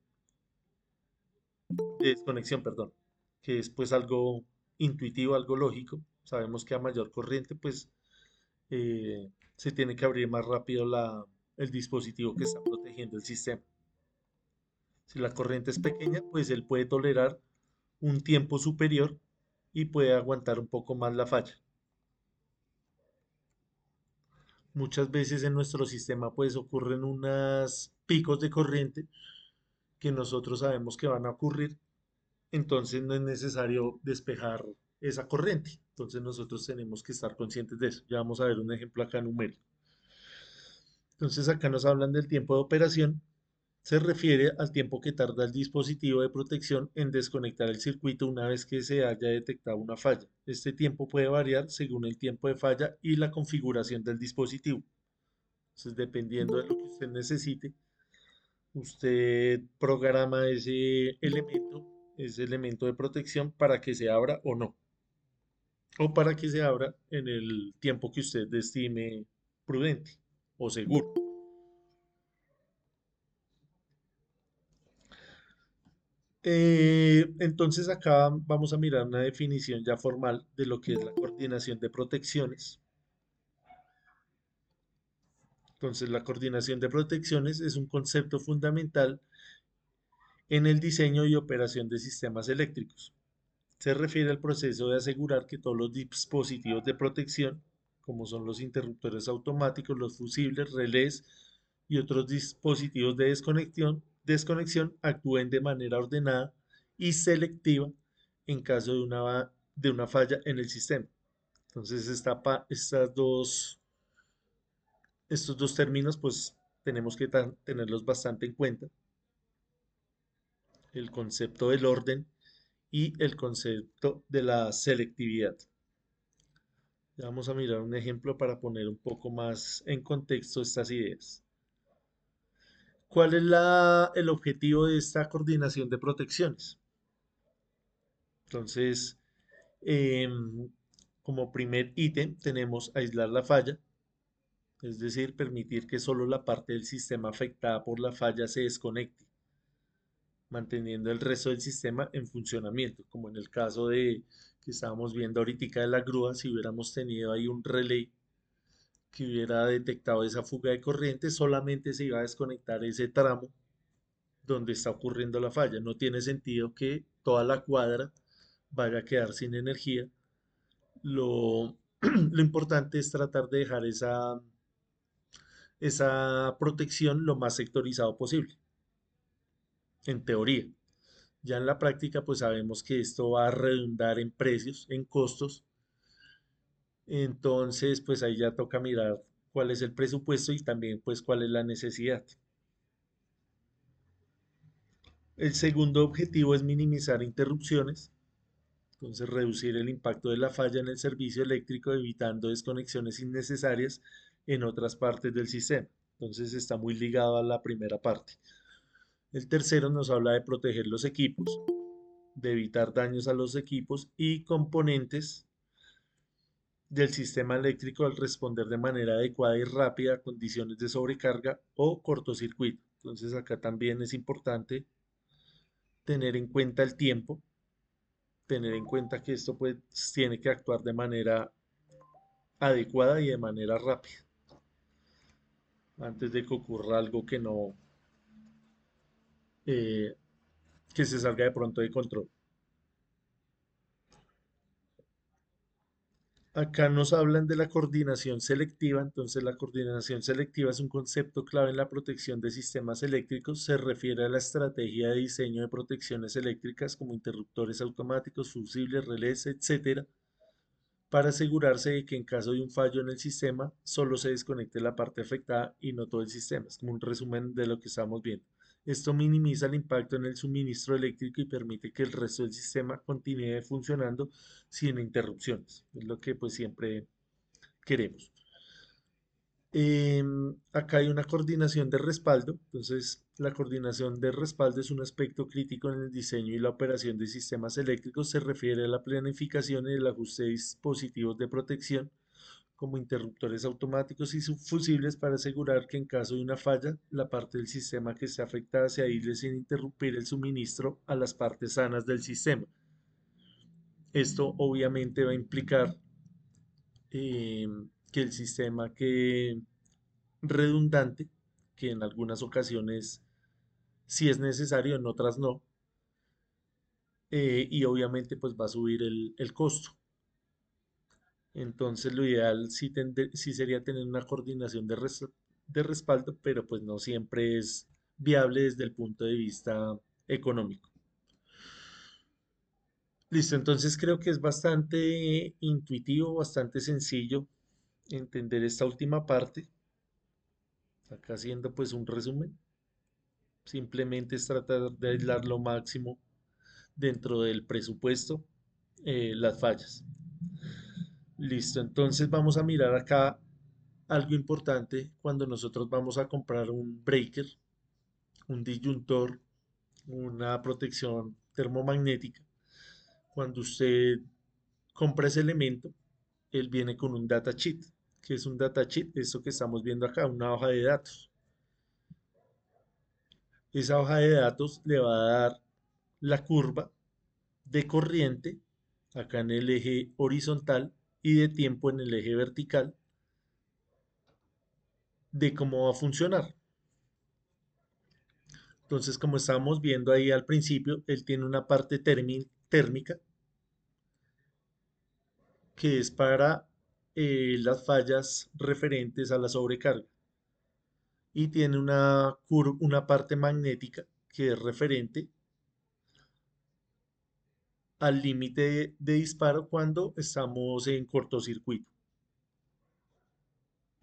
de desconexión, perdón, que es pues algo intuitivo, algo lógico. Sabemos que a mayor corriente, pues se tiene que abrir más rápido el dispositivo que está protegiendo el sistema. Si la corriente es pequeña, pues él puede tolerar un tiempo superior y puede aguantar un poco más la falla. Muchas veces en nuestro sistema pues ocurren unos picos de corriente que nosotros sabemos que van a ocurrir, entonces no es necesario despejar esa corriente. Entonces nosotros tenemos que estar conscientes de eso. Ya vamos a ver un ejemplo acá numérico. Entonces acá nos hablan del tiempo de operación. Se refiere al tiempo que tarda el dispositivo de protección en desconectar el circuito una vez que se haya detectado una falla. Este tiempo puede variar según el tiempo de falla y la configuración del dispositivo. Entonces, dependiendo de lo que usted necesite, usted programa ese elemento de protección para que se abra o no, o para que se abra en el tiempo que usted estime prudente o seguro. Entonces acá vamos a mirar una definición ya formal de lo que es la coordinación de protecciones. Entonces la coordinación de protecciones es un concepto fundamental en el diseño y operación de sistemas eléctricos. Se refiere al proceso de asegurar que todos los dispositivos de protección, como son los interruptores automáticos, los fusibles, relés y otros dispositivos de desconexión actúen de manera ordenada y selectiva en caso de una falla en el sistema. Entonces, estos dos términos, pues tenemos que tenerlos bastante en cuenta. El concepto del orden y el concepto de la selectividad. Ya vamos a mirar un ejemplo para poner un poco más en contexto estas ideas. ¿Cuál es el objetivo de esta coordinación de protecciones? Entonces, como primer ítem tenemos aislar la falla, es decir, permitir que solo la parte del sistema afectada por la falla se desconecte, manteniendo el resto del sistema en funcionamiento, como en el caso de que estábamos viendo ahorita de la grúa. Si hubiéramos tenido ahí un relay que hubiera detectado esa fuga de corriente, solamente se iba a desconectar ese tramo donde está ocurriendo la falla. No tiene sentido que toda la cuadra vaya a quedar sin energía. Lo importante es tratar de dejar esa protección lo más sectorizado posible, en teoría. Ya en la práctica, pues sabemos que esto va a redundar en precios, en costos. Entonces, pues ahí ya toca mirar cuál es el presupuesto y también pues cuál es la necesidad. El segundo objetivo es minimizar interrupciones, entonces reducir el impacto de la falla en el servicio eléctrico, evitando desconexiones innecesarias en otras partes del sistema. Entonces está muy ligado a la primera parte. El tercero nos habla de proteger los equipos, de evitar daños a los equipos y componentes del sistema eléctrico al responder de manera adecuada y rápida a condiciones de sobrecarga o cortocircuito. Entonces acá también es importante tener en cuenta el tiempo, tener en cuenta que esto pues tiene que actuar de manera adecuada y de manera rápida antes de que ocurra algo eh, que se salga de pronto de control. Acá nos hablan de la coordinación selectiva. Entonces la coordinación selectiva es un concepto clave en la protección de sistemas eléctricos. Se refiere a la estrategia de diseño de protecciones eléctricas como interruptores automáticos, fusibles, relés, etcétera, para asegurarse de que en caso de un fallo en el sistema solo se desconecte la parte afectada y no todo el sistema. Es como un resumen de lo que estamos viendo. Esto minimiza el impacto en el suministro eléctrico y permite que el resto del sistema continúe funcionando sin interrupciones. Es lo que pues siempre queremos. Acá hay una coordinación de respaldo. Entonces, la coordinación de respaldo es un aspecto crítico en el diseño y la operación de sistemas eléctricos. Se refiere a la planificación y el ajuste de dispositivos de protección como interruptores automáticos y subfusibles para asegurar que en caso de una falla, la parte del sistema que esté afectada se aísle sin interrumpir el suministro a las partes sanas del sistema. Esto obviamente va a implicar eh, que el sistema quede redundante, que en algunas ocasiones sí es necesario, en otras no, y obviamente pues va a subir el costo. Entonces lo ideal sí sería tener una coordinación de respaldo, pero pues no siempre es viable desde el punto de vista económico. Listo, entonces creo que es bastante intuitivo, bastante sencillo entender esta última parte. Acá haciendo pues un resumen, simplemente es tratar de aislar lo máximo dentro del presupuesto las fallas. Listo, entonces vamos a mirar acá algo importante cuando nosotros vamos a comprar un breaker, un disyuntor, una protección termomagnética. Cuando usted compra ese elemento, él viene con un datasheet. ¿Qué es un datasheet? Esto que estamos viendo acá, una hoja de datos. Esa hoja de datos le va a dar la curva de corriente acá en el eje horizontal y de tiempo en el eje vertical de cómo va a funcionar. Entonces, como estábamos viendo ahí al principio, él tiene una parte térmica que es para las fallas referentes a la sobrecarga y tiene una parte magnética que es referente al límite de disparo cuando estamos en cortocircuito.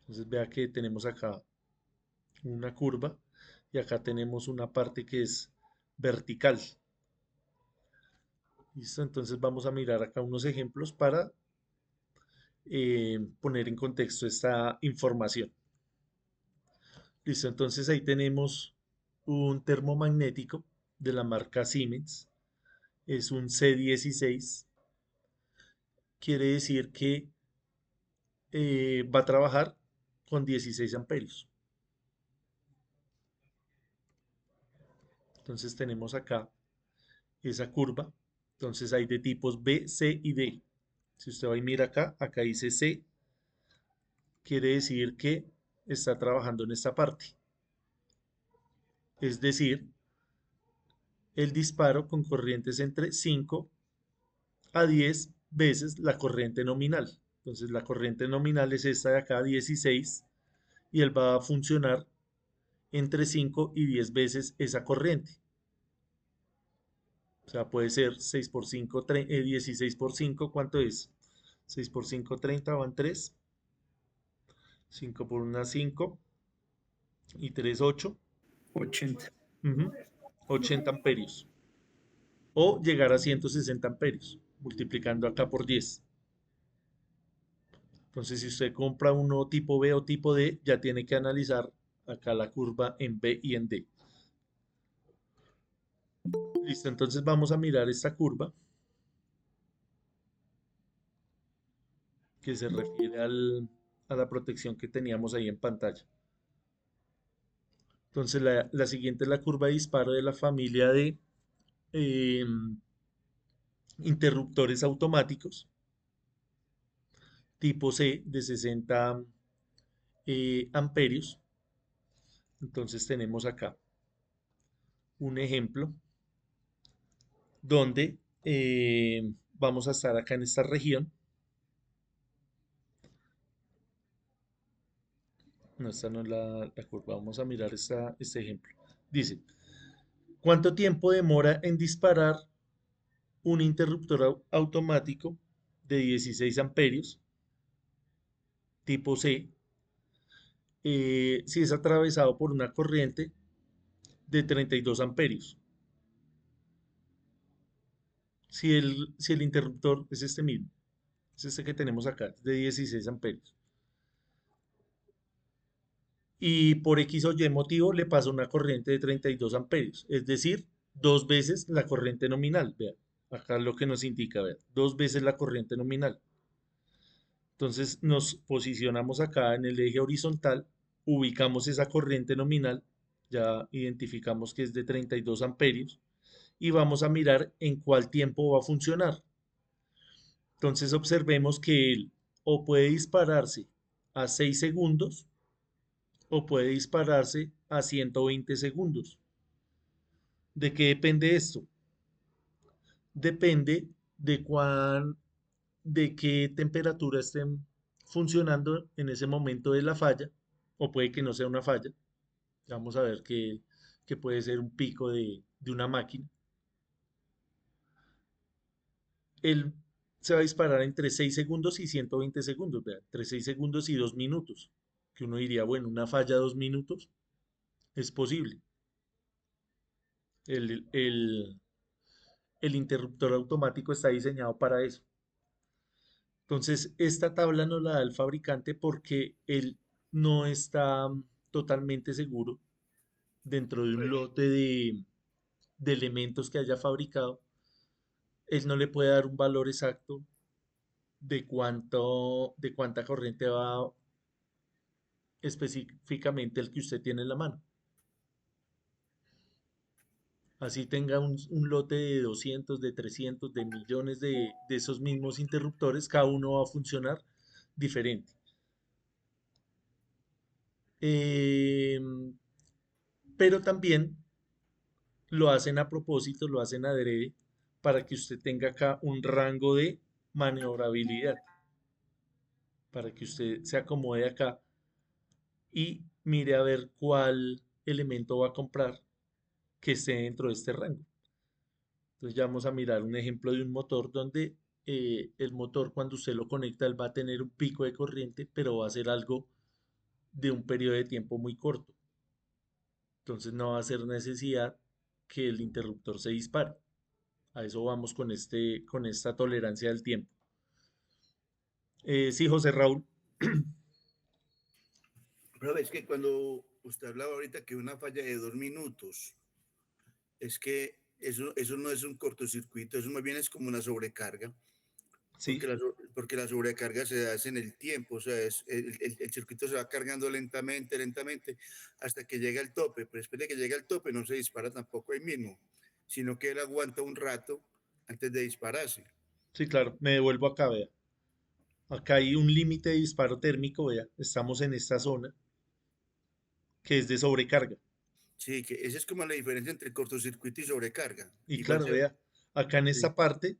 Entonces vea que tenemos acá una curva y acá tenemos una parte que es vertical. ¿Listo? Entonces vamos a mirar acá unos ejemplos para poner en contexto esta información. Listo, entonces ahí tenemos un termomagnético de la marca Siemens. Es un C16. Quiere decir que va a trabajar con 16 amperios. Entonces tenemos acá esa curva. Entonces hay de tipos B, C y D. Si usted va y mira acá, acá dice C, quiere decir que está trabajando en esta parte. Es decir, el disparo con corrientes entre 5 a 10 veces la corriente nominal. Entonces la corriente nominal es esta de acá, 16, y él va a funcionar entre 5 y 10 veces esa corriente. O sea, puede ser 6 por 5, 16 por 5, ¿cuánto es? 6 por 5, 30, van 3. 5 por 1, 5. Y 3, 8. 80. 80 amperios. O llegar a 160 amperios, multiplicando acá por 10. Entonces, si usted compra uno tipo B o tipo D, ya tiene que analizar acá la curva en B y en D. Listo, entonces vamos a mirar esta curva que se refiere a la protección que teníamos ahí en pantalla. Entonces, la siguiente es la curva de disparo de la familia de eh, interruptores automáticos tipo C de 60 amperios. Entonces tenemos acá un ejemplo donde vamos a estar acá en esta región. No, esta no es la curva. Vamos a mirar este ejemplo. Dice, ¿cuánto tiempo demora en disparar un interruptor automático de 16 amperios tipo C si es atravesado por una corriente de 32 amperios? Si el interruptor es este mismo, es este que tenemos acá, de 16 amperios. y por X o Y motivo le pasa una corriente de 32 amperios, es decir, dos veces la corriente nominal. Vean, acá lo que nos indica, vean, dos veces la corriente nominal. Entonces nos posicionamos acá en el eje horizontal, ubicamos esa corriente nominal, ya identificamos que es de 32 amperios y vamos a mirar en cuál tiempo va a funcionar. Entonces observemos que él o puede dispararse a 6 segundos o puede dispararse a 120 segundos. ¿De qué depende esto? Depende de qué temperatura estén funcionando en ese momento de la falla, o puede que no sea una falla. Vamos a ver que puede ser un pico de una máquina. Él se va a disparar entre 6 segundos y 120 segundos, vea, entre 6 segundos y 2 minutos. Que uno diría, bueno, una falla de 2 minutos es posible. El, el, el interruptor automático está diseñado para eso. Entonces, esta tabla nos la da el fabricante porque él no está totalmente seguro dentro de un lote de elementos que haya fabricado. Él no le puede dar un valor exacto de cuánta corriente va específicamente el que usted tiene en la mano. Así tenga un lote de 200, de 300, de millones de esos mismos interruptores, cada uno va a funcionar diferente. Em, pero también lo hacen a propósito, lo hacen adrede para que usted tenga acá un rango de maniobrabilidad, para que usted se acomode acá y mire a ver cuál elemento va a comprar que esté dentro de este rango. Entonces ya vamos a mirar un ejemplo de un motor donde el motor cuando usted lo conecta él va a tener un pico de corriente, pero va a ser algo de un periodo de tiempo muy corto. Entonces no va a ser necesidad que el interruptor se dispare. A eso vamos con esta tolerancia del tiempo. Sí, José Raúl. Pero es que cuando usted hablaba ahorita que una falla de 2 minutos, es que eso no es un cortocircuito, eso más bien es como una sobrecarga, porque Sí, porque la sobrecarga se hace en el tiempo, o sea, el circuito se va cargando lentamente, lentamente, hasta que llega al tope, pero después de que llega al tope no se dispara tampoco ahí mismo, sino que él aguanta un rato antes de dispararse. sí, claro. Me devuelvo acá, vea. Acá hay un límite de disparo térmico, vea. Estamos en esta zona que es de sobrecarga. Sí, que esa es como la diferencia entre cortocircuito y sobrecarga. Y Igual claro, se... vea, acá en Sí, esta parte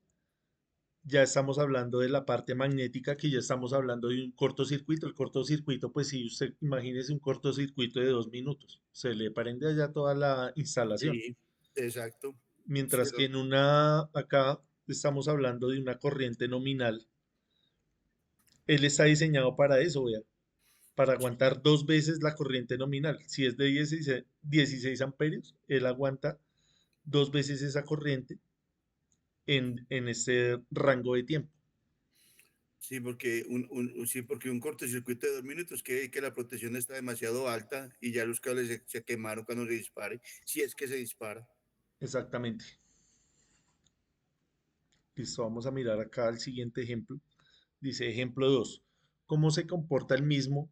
ya estamos hablando de la parte magnética, que ya estamos hablando de un cortocircuito. El cortocircuito, pues si usted imagínese un cortocircuito de 2 minutos, se le prende allá toda la instalación. sí, exacto. Sí, Mientras que en una, acá estamos hablando de una corriente nominal. Él está diseñado para eso, vea, para aguantar dos veces la corriente nominal. Si es de 16 amperios, él aguanta dos veces esa corriente en este rango de tiempo. sí, porque sí, porque un cortocircuito de 2 minutos, que la protección está demasiado alta y ya los cables se quemaron cuando se dispare, si es que se dispara. Exactamente. Listo, vamos a mirar acá el siguiente ejemplo. Dice ejemplo 2. ¿Cómo se comporta el mismo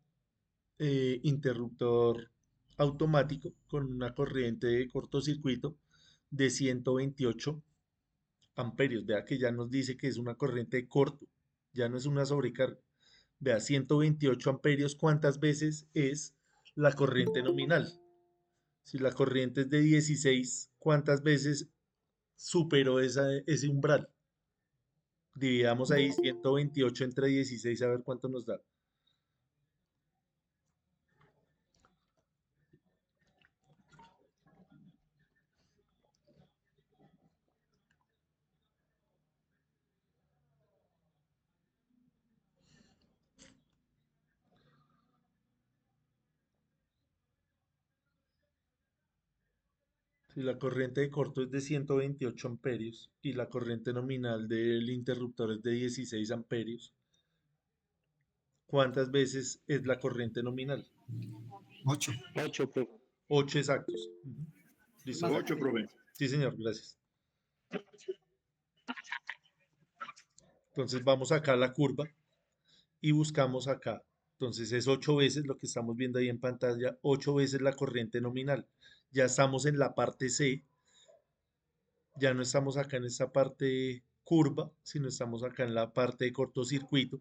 interruptor automático con una corriente de cortocircuito de 128 amperios? Vea que ya nos dice que es una corriente de corto, ya no es una sobrecarga. Vea, 128 amperios, ¿cuántas veces es la corriente nominal? Si la corriente es de 16, ¿cuántas veces superó ese umbral? Dividamos ahí 128 entre 16 a ver cuánto nos da. Si la corriente de corto es de 128 amperios y la corriente nominal del interruptor es de 16 amperios, ¿cuántas veces es la corriente nominal? 8. 8, profe. 8 exactos. Ujú. Listo. 8, profe. Sí, señor, gracias. Entonces vamos acá a la curva y buscamos acá. Entonces es 8 veces lo que estamos viendo ahí en pantalla, 8 veces la corriente nominal. Ya estamos en la parte C, ya no estamos acá en esta parte curva, sino estamos acá en la parte de cortocircuito.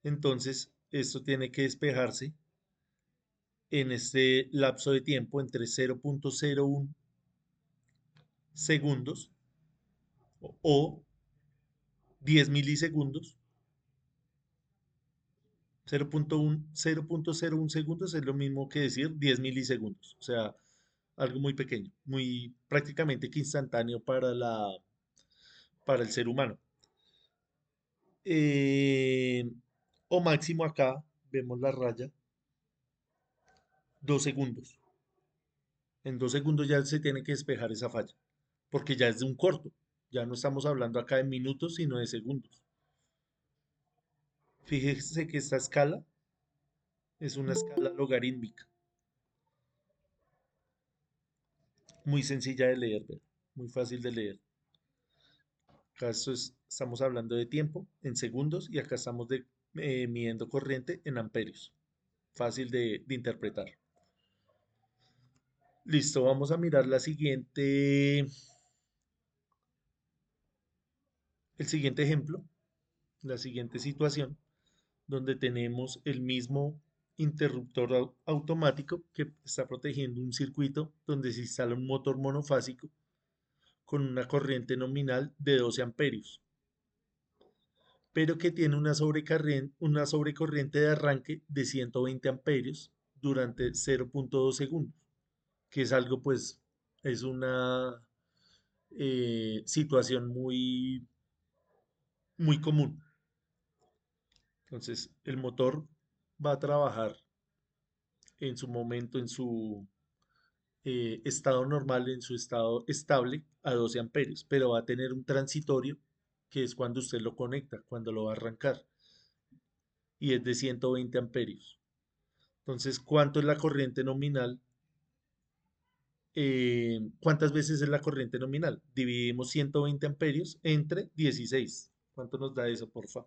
Entonces esto tiene que despejarse en este lapso de tiempo entre 0.01 segundos o 10 milisegundos. 0.01 segundos es lo mismo que decir 10 milisegundos, o sea, algo muy pequeño, muy prácticamente que instantáneo para el ser humano. Eh, o máximo acá, vemos la raya, 2 segundos. En 2 segundos ya se tiene que despejar esa falla, porque ya es de un corto, ya no estamos hablando acá de minutos, sino de segundos. Fíjese que esta escala es una escala logarítmica, muy sencilla de leer, ¿verdad? Muy fácil de leer. Acá estamos hablando de tiempo en segundos y acá estamos midiendo corriente en amperios. Fácil de interpretar. Listo, vamos a mirar el siguiente ejemplo, la siguiente situación, donde tenemos el mismo interruptor automático que está protegiendo un circuito donde se instala un motor monofásico con una corriente nominal de 12 amperios, pero que tiene una sobrecorriente de arranque de 120 amperios durante 0.2 segundos, que es algo, pues, es una situación muy, muy común. Entonces, el motor va a trabajar en su momento, en su estado normal, en su estado estable, a 12 amperios, pero va a tener un transitorio, que es cuando usted lo conecta, cuando lo va a arrancar, y es de 120 amperios. Entonces, ¿cuánto es la corriente nominal? ¿Cuántas veces es la corriente nominal? Dividimos 120 amperios entre 16. ¿Cuánto nos da eso, porfa?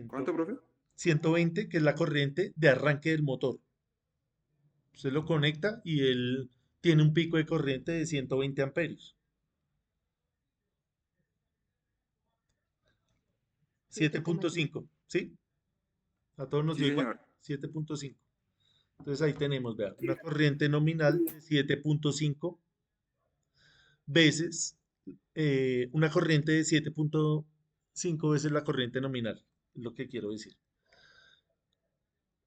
¿Cuánto, profe? 120, que es la corriente de arranque del motor. Usted lo conecta y él tiene un pico de corriente de 120 amperios. 7.5, ¿sí? A todos nos Sí, dio igual. señor. 7.5. Entonces ahí tenemos, vea, una corriente nominal de 7.5 veces, una corriente de 7.5 veces la corriente nominal, es lo que quiero decir.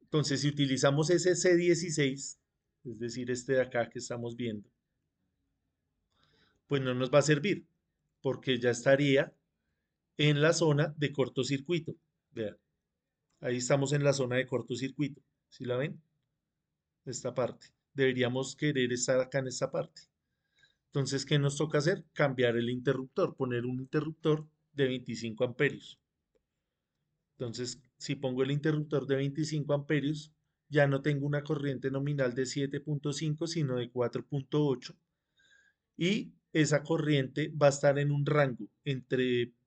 Entonces, si utilizamos ese C16, es decir, este de acá que estamos viendo, pues no nos va a servir, porque ya estaría en la zona de cortocircuito. Vea, ahí estamos en la zona de cortocircuito. ¿Sí la ven? Esta parte. Deberíamos querer estar acá en esta parte. Entonces, ¿qué nos toca hacer? Cambiar el interruptor, poner un interruptor de 25 amperios. Entonces, si pongo el interruptor de 25 amperios, ya no tengo una corriente nominal de 7.5, sino de 4.8. Y esa corriente va a estar en un rango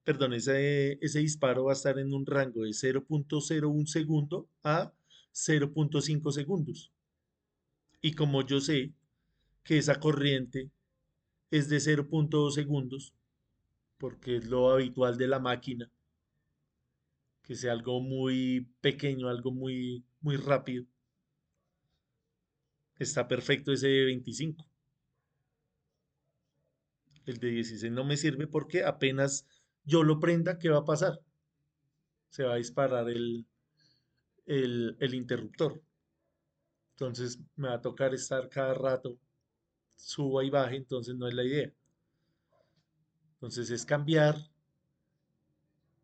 perdón, ese disparo va a estar en un rango de 0.01 segundo a 0.5 segundos. Y como yo sé que esa corriente es de 0.2 segundos, porque es lo habitual de la máquina, que sea algo muy pequeño, algo muy, muy rápido, está perfecto ese de 25. El de 16 no me sirve porque apenas yo lo prenda, ¿qué va a pasar? Se va a disparar el interruptor. Entonces me va a tocar estar cada rato, suba y baje, entonces no es la idea. Entonces es cambiar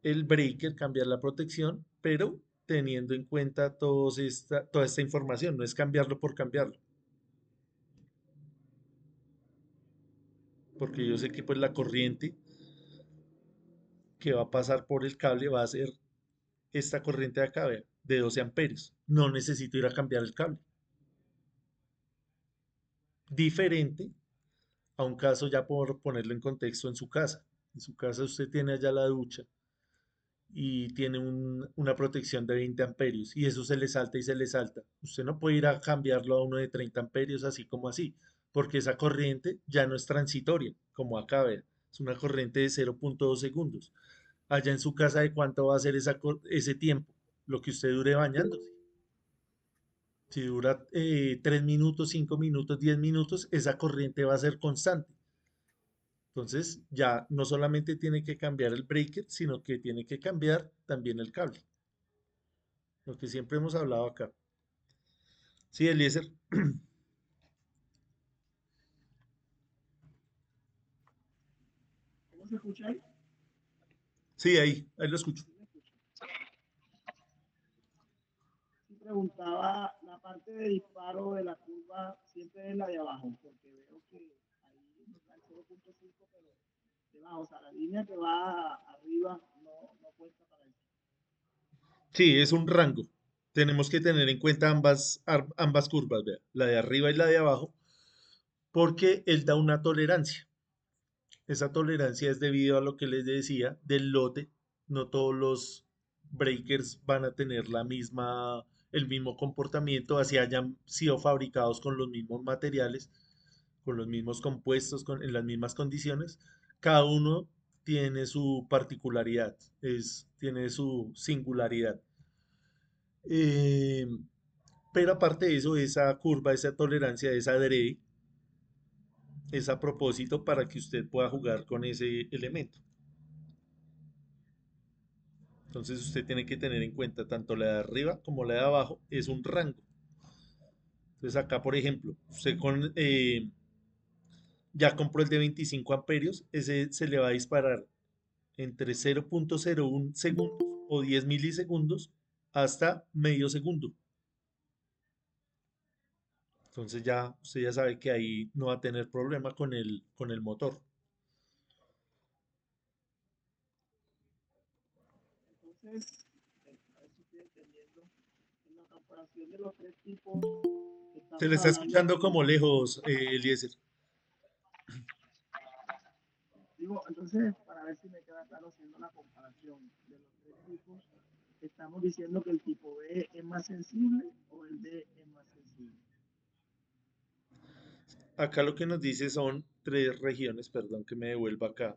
el breaker, cambiar la protección, pero teniendo en cuenta toda esta información, no es cambiarlo por cambiarlo. Porque yo sé que pues la corriente que va a pasar por el cable va a ser esta corriente de acá, vea, de 12 amperios. No necesito ir a cambiar el cable. Diferente a un caso ya por ponerlo en contexto en su casa. En su casa usted tiene allá la ducha y tiene una protección de 20 amperios y eso se le salta y se le salta. Usted no puede ir a cambiarlo a uno de 30 amperios así como así, porque esa corriente ya no es transitoria, como acá vea. Es una corriente de 0,2 segundos. Allá en su casa, ¿de cuánto va a ser ese tiempo? Lo que usted dure bañándose. Si dura 3 minutos, 5 minutos, 10 minutos, esa corriente va a ser constante. Entonces ya no solamente tiene que cambiar el breaker, sino que tiene que cambiar también el cable. Lo que siempre hemos hablado acá. Sí, Eliezer. ¿Cómo se escucha ahí? Sí, ahí lo escucho. Sí, preguntaba la parte de disparo de la curva siempre es la de abajo, porque veo que ahí está el 0,5, pero debajo, o sea, la línea que va arriba no cuenta para eso. Sí, es un rango. Tenemos que tener en cuenta ambas curvas, vea, la de arriba y la de abajo, porque él da una tolerancia. Esa tolerancia es debido a lo que les decía del lote. No todos los breakers van a tener el mismo comportamiento, así hayan sido fabricados con los mismos materiales, con los mismos compuestos, en las mismas condiciones. Cada uno tiene su particularidad, tiene su singularidad. Eh, pero aparte de eso, esa curva, esa tolerancia, esa adrede, es a propósito para que usted pueda jugar con ese elemento. Entonces usted tiene que tener en cuenta tanto la de arriba como la de abajo, es un rango. Entonces acá, por ejemplo, ya compró el de 25 amperios, ese se le va a disparar entre 0,01 segundos o 10 milisegundos hasta medio segundo. Entonces ya usted ya sabe que ahí no va a tener problema con el motor. Entonces, a ver si estoy entendiendo, en la comparación de los tres tipos que Se le estamos está hablando, escuchando como lejos, Eliezer. digo, entonces, para ver si me queda claro haciendo la comparación de los tres tipos, estamos diciendo que el tipo B es más sensible o el D es más sensible. Acá lo que nos dice son tres regiones, perdón que me devuelva acá.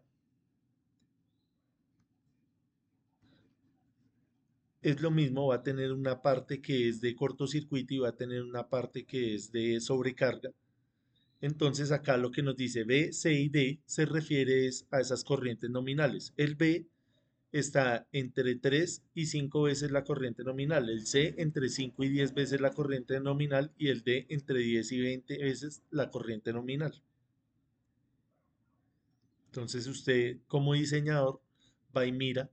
Es lo mismo, va a tener una parte que es de cortocircuito y va a tener una parte que es de sobrecarga. Entonces acá lo que nos dice B, C y D se refiere a esas corrientes nominales. El B está entre 3 y 5 veces la corriente nominal, el C entre 5 y 10 veces la corriente nominal y el D entre 10 y 20 veces la corriente nominal. Entonces usted como diseñador va y mira,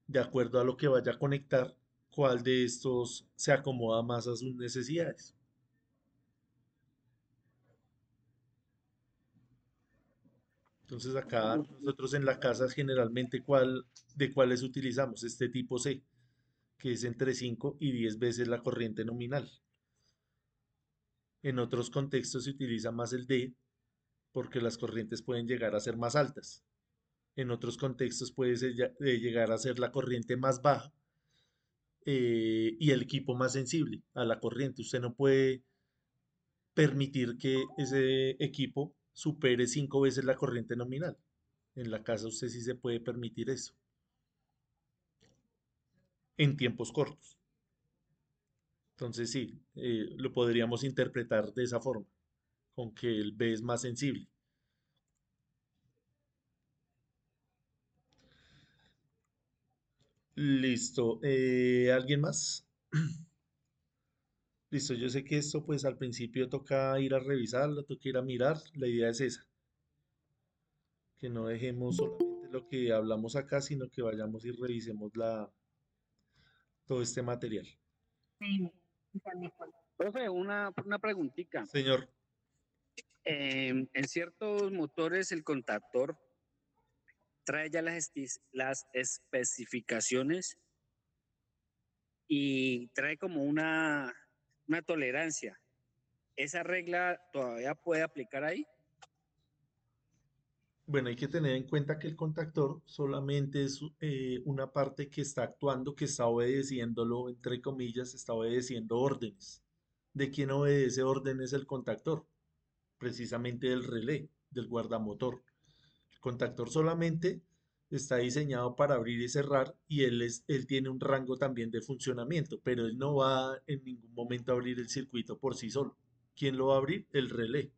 de acuerdo a lo que vaya a conectar, cuál de estos se acomoda más a sus necesidades. Entonces acá nosotros en la casa generalmente de cuáles utilizamos este tipo C, que es entre 5 y 10 veces la corriente nominal. En otros contextos se utiliza más el D porque las corrientes pueden llegar a ser más altas. En otros contextos puede llegar a ser la corriente más baja y el equipo más sensible a la corriente. Usted no puede permitir que ese equipo supere 5 veces la corriente nominal. En la casa usted sí se puede permitir eso en tiempos cortos. Entonces sí, lo podríamos interpretar de esa forma, con que el B es más sensible. Listo. ¿Alguien más? Listo, yo sé que esto pues al principio toca ir a revisarlo, toca ir a mirar. La idea es esa, que no dejemos solamente lo que hablamos acá, sino que vayamos y revisemos todo este material. Profe, una preguntita. Señor, En ciertos motores el contactor trae ya las especificaciones y trae como una tolerancia. ¿Esa regla todavía puede aplicar ahí? Bueno, hay que tener en cuenta que el contactor solamente es una parte que está actuando, que está obedeciéndolo, entre comillas, está obedeciendo órdenes. ¿De quién obedece órdenes el contactor? Precisamente del relé, del guardamotor. El contactor solamente está diseñado para abrir y cerrar y él tiene un rango también de funcionamiento, pero él no va en ningún momento a abrir el circuito por sí solo. ¿Quién lo va a abrir? El relé.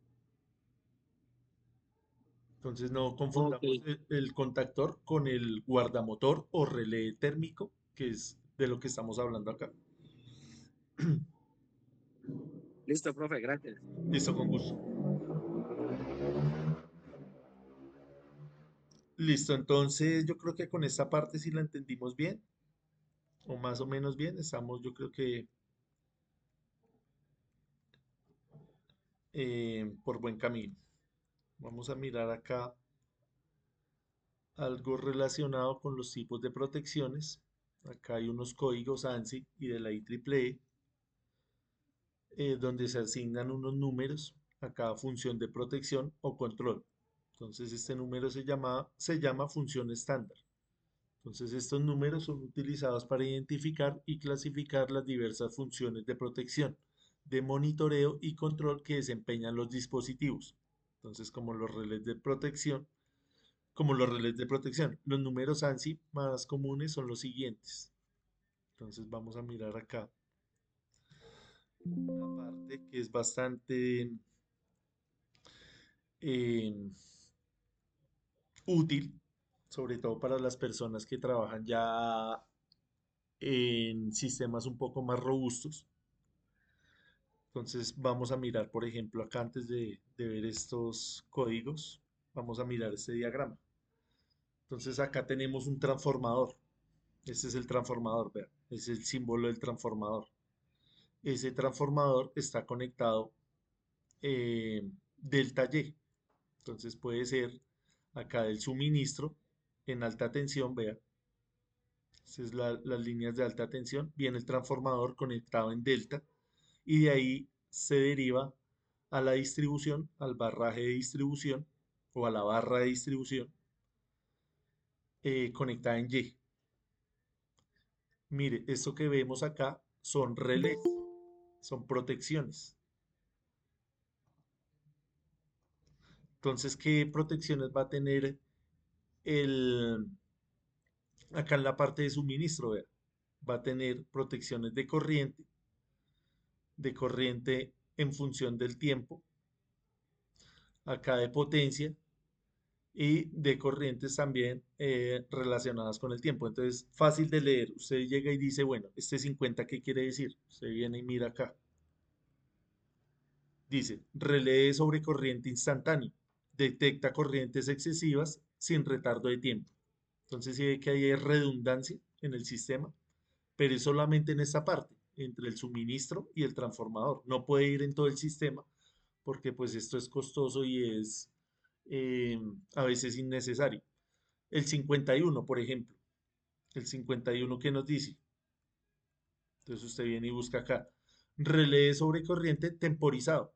Entonces no Ok, confundamos el contactor con el guardamotor o relé térmico, que es de lo que estamos hablando acá. listo, profe, gracias. Listo, con gusto. Listo, entonces yo creo que con esta parte sí la entendimos bien, o más o menos bien. Estamos, yo creo que por buen camino. Vamos a mirar acá algo relacionado con los tipos de protecciones. Acá hay unos códigos ANSI y de la IEEE donde se asignan unos números a cada función de protección o control. Entonces este número se llama función estándar. Entonces estos números son utilizados para identificar y clasificar las diversas funciones de protección, de monitoreo y control que desempeñan los dispositivos. Entonces como los relés de protección, los números ANSI más comunes son los siguientes. Entonces vamos a mirar acá una parte que es bastante eh, útil, sobre todo para las personas que trabajan ya en sistemas un poco más robustos. Entonces vamos a mirar, por ejemplo, acá antes de ver estos códigos, vamos a mirar este diagrama. Entonces acá tenemos un transformador. Este es el transformador, vean, es el símbolo del transformador. Ese transformador está conectado delta Y. Entonces puede ser acá del suministro en alta tensión, vea. Estas es las líneas de alta tensión. Viene el transformador conectado en delta y de ahí se deriva a la distribución, al barraje de distribución o a la barra de distribución conectada en Y. Mire, esto que vemos acá son relés, son protecciones. Entonces, ¿qué protecciones va a tener el, acá en la parte de suministro? Vea? Va a tener protecciones de corriente en función del tiempo, acá de potencia y de corrientes también relacionadas con el tiempo. Entonces, fácil de leer. Usted llega y dice, bueno, este 50, ¿qué quiere decir? Usted viene y mira acá. Dice, relé sobre corriente instantáneo. Detecta corrientes excesivas sin retardo de tiempo. Entonces, si ve que ahí hay redundancia en el sistema, pero es solamente en esta parte, entre el suministro y el transformador. No puede ir en todo el sistema porque pues esto es costoso y es eh, a veces innecesario. El 51, por ejemplo. El 51 que nos dice. Entonces usted viene y busca acá. Relé sobre corriente temporizado.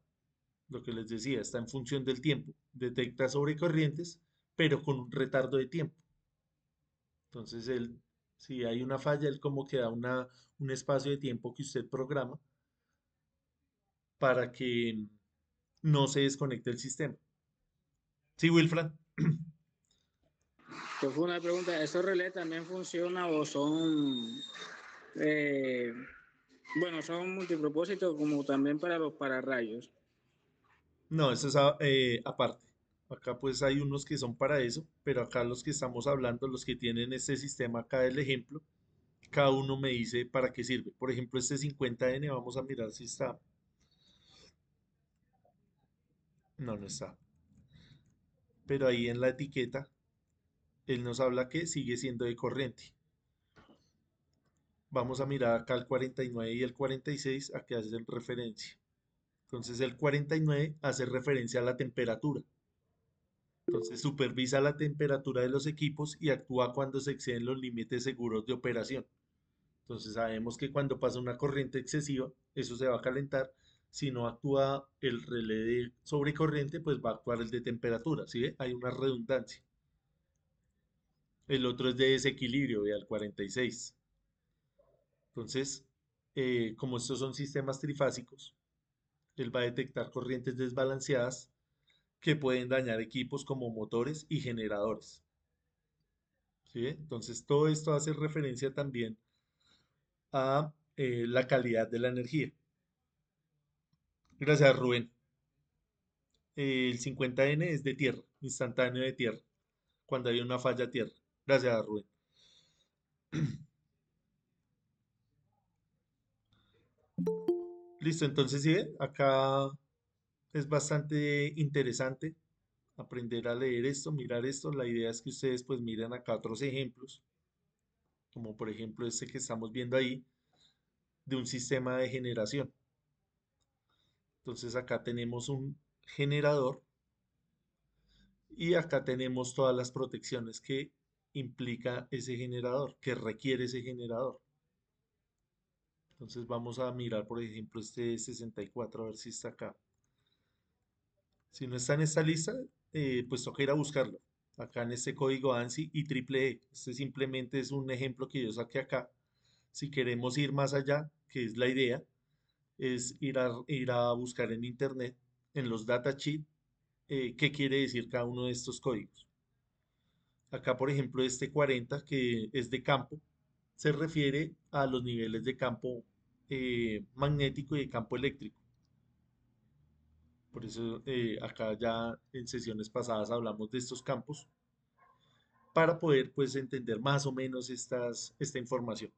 Lo que les decía, está en función del tiempo. Detecta sobrecorrientes, pero con un retardo de tiempo. Entonces si hay una falla, él como que da un espacio de tiempo que usted programa para que no se desconecte el sistema. Sí, Wilfran. Te fue una pregunta, ¿esos relés también funcionan o son, eh, bueno, son multipropósitos como también para los pararrayos? No, eso es aparte. Acá pues hay unos que son para eso, pero acá los que estamos hablando, los que tienen este sistema acá del ejemplo, cada uno me dice para qué sirve. Por ejemplo, este 50N, vamos a mirar si está. No, no está. Pero ahí en la etiqueta, él nos habla que sigue siendo de corriente. Vamos a mirar acá el 49 y el 46 a qué hacen referencia. Entonces el 49 hace referencia a la temperatura. Entonces supervisa la temperatura de los equipos y actúa cuando se exceden los límites seguros de operación. Entonces sabemos que cuando pasa una corriente excesiva, eso se va a calentar. Si no actúa el relé de sobrecorriente, pues va a actuar el de temperatura, ¿sí ve? Hay una redundancia. El otro es de desequilibrio, ve al 46. Entonces, como estos son sistemas trifásicos, él va a detectar corrientes desbalanceadas que pueden dañar equipos como motores y generadores. ¿Sí? Entonces, todo esto hace referencia también a la calidad de la energía. Gracias, Rubén. El 50N es de tierra, instantáneo de tierra, cuando hay una falla a tierra. Gracias, Rubén. Listo, entonces, ¿sí ve? Acá es bastante interesante aprender a leer esto, mirar esto. La idea es que ustedes pues miren acá otros ejemplos, como por ejemplo este que estamos viendo ahí, de un sistema de generación. Entonces acá tenemos un generador y acá tenemos todas las protecciones que implica ese generador, que requiere ese generador. Entonces vamos a mirar, por ejemplo, este 64, a ver si está acá. Si no está en esta lista, pues toca ir a buscarlo. Acá en este código ANSI y triple E. Este simplemente es un ejemplo que yo saqué acá. Si queremos ir más allá, que es la idea, es ir a buscar en internet, en los datasheets, qué quiere decir cada uno de estos códigos. Acá, por ejemplo, este 40, que es de campo, se refiere a los niveles de campo magnético y de campo eléctrico. Por eso acá ya en sesiones pasadas hablamos de estos campos para poder pues entender más o menos esta información.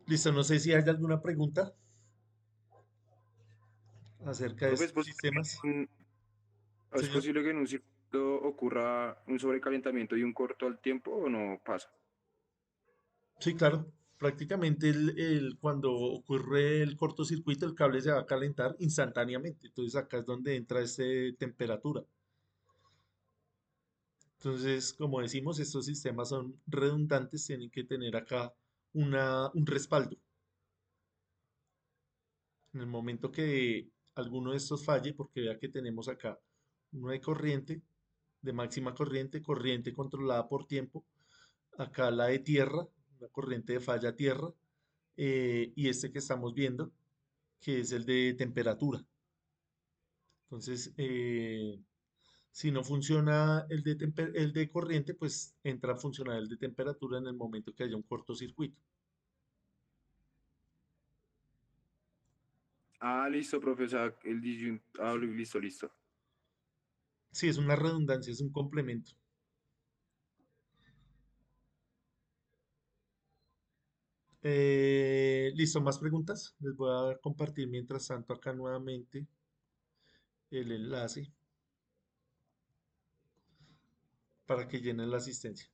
Listo, no sé si hay alguna pregunta acerca de Profe, estos sistemas. ¿es Señor. posible que en un circuito ocurra un sobrecalentamiento y un corto al tiempo o no pasa? Sí, claro. Prácticamente cuando ocurre el cortocircuito, el cable se va a calentar instantáneamente. Entonces acá es donde entra este temperatura. Entonces, como decimos, estos sistemas son redundantes, tienen que tener acá un respaldo. En el momento que alguno de estos falle, porque vea que tenemos acá uno de corriente, de máxima corriente, corriente controlada por tiempo, acá la de tierra, la corriente de falla a tierra, y este que estamos viendo, que es el de temperatura. Entonces, si no funciona el de corriente, pues entra a funcionar el de temperatura en el momento que haya un cortocircuito. Ah, listo, profe, o sea, listo, listo. Sí, es una redundancia, es un complemento. Listo, más preguntas. Les voy a compartir mientras tanto acá nuevamente el enlace para que llenen la asistencia.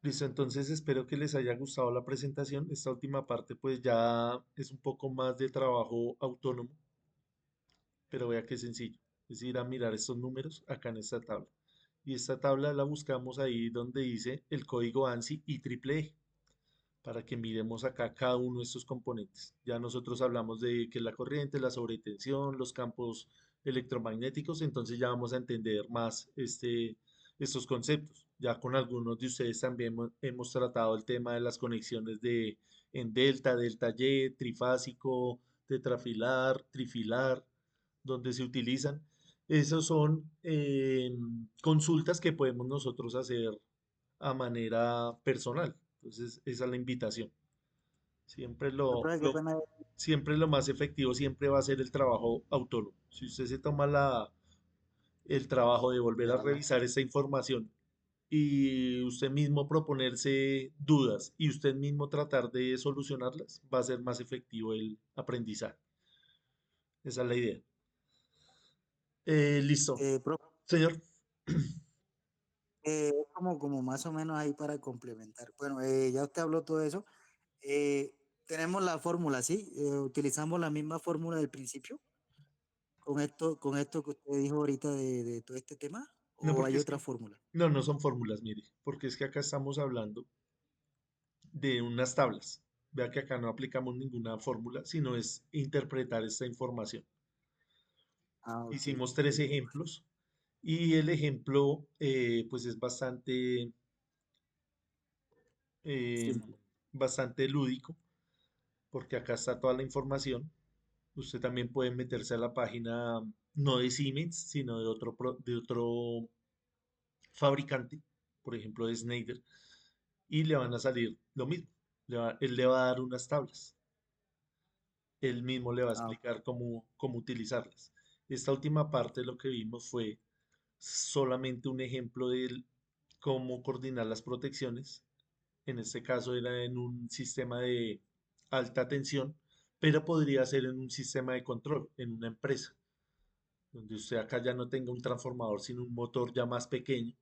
Listo, entonces espero que les haya gustado la presentación. Esta última parte pues ya es un poco más de trabajo autónomo, pero vea qué sencillo. Es ir a mirar estos números acá en esta tabla. Y esta tabla la buscamos ahí donde dice el código ANSI y triple E, para que miremos acá cada uno de estos componentes. Ya nosotros hablamos de que la corriente, la sobretensión, los campos electromagnéticos, entonces ya vamos a entender más estos conceptos. Ya con algunos de ustedes también hemos tratado el tema de las conexiones en delta, delta Y, trifásico, tetrafilar, trifilar, donde se utilizan. Esos son consultas que podemos nosotros hacer a manera personal. Entonces, esa es la invitación. Siempre Profe, qué pena. siempre lo más efectivo siempre va a ser el trabajo autónomo. Si usted se toma el trabajo de volver a revisar esta información y usted mismo proponerse dudas y usted mismo tratar de solucionarlas, va a ser más efectivo el aprendizaje. Esa es la idea. Listo. Profe, Señor. como más o menos ahí para complementar. Bueno, ya usted habló todo eso. Eh, tenemos la fórmula, ¿sí? Utilizamos la misma fórmula del principio con esto que usted dijo ahorita de todo este tema. No, ¿O porque hay es otra que, fórmula? no, no son fórmulas, mire, porque es que acá estamos hablando de unas tablas. Vea que acá no aplicamos ninguna fórmula, sino es interpretar esta información. Ah, ok. Hicimos tres ejemplos y el ejemplo pues es eh, Simple. bastante lúdico porque acá está toda la información. Usted también puede meterse a la página no de Siemens, sino de otro fabricante, por ejemplo de Schneider, y le van a salir lo mismo. Él le va a dar unas tablas. Él mismo le va a Ah, ok. explicar cómo utilizarlas. Esta última parte lo que vimos fue solamente un ejemplo de cómo coordinar las protecciones. En este caso era en un sistema de alta tensión, pero podría ser en un sistema de control, en una empresa, donde usted acá ya no tenga un transformador, sino un motor ya más pequeño,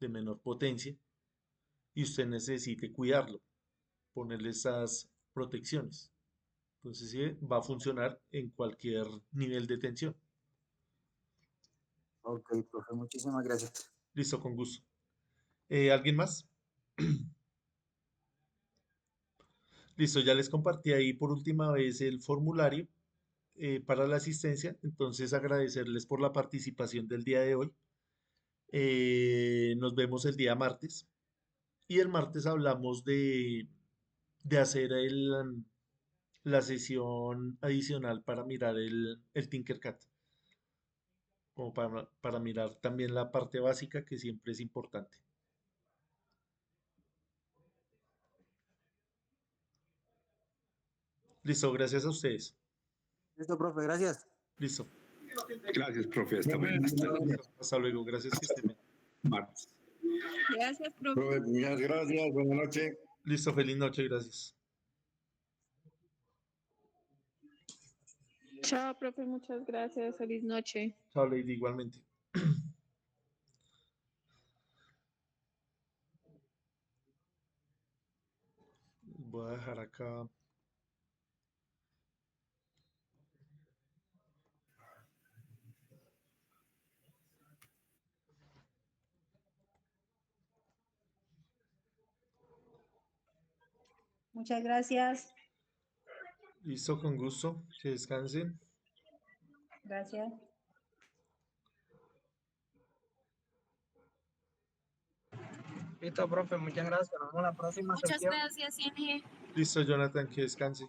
de menor potencia, y usted necesite cuidarlo, ponerle esas protecciones. Entonces sí, va a funcionar en cualquier nivel de tensión. Ok, profe, muchísimas gracias. Listo, con gusto. ¿Alguien más? Listo, ya les compartí ahí por última vez el formulario para la asistencia. Entonces agradecerles por la participación del día de hoy. Nos vemos el día martes. Y el martes hablamos de hacer la sesión adicional para mirar el Tinkercad. Como para mirar también la parte básica que siempre es importante. Listo, gracias a ustedes. Listo, profe, gracias. Listo, Gracias, profe. Hasta listo. Hasta luego. Gracias que estén bien. martes. Gracias, profe. Profe, muchas gracias, buenas noches. Listo, feliz noche, gracias. Chao, profe, muchas gracias. Feliz noche. Chao, Lady, igualmente. Voy a dejar acá. Muchas gracias. Listo, con gusto. Que descansen. Gracias. Listo, profe, muchas gracias. Nos vemos en la próxima Muchas sesión. gracias, Inge. Listo, Jonathan, que descanse.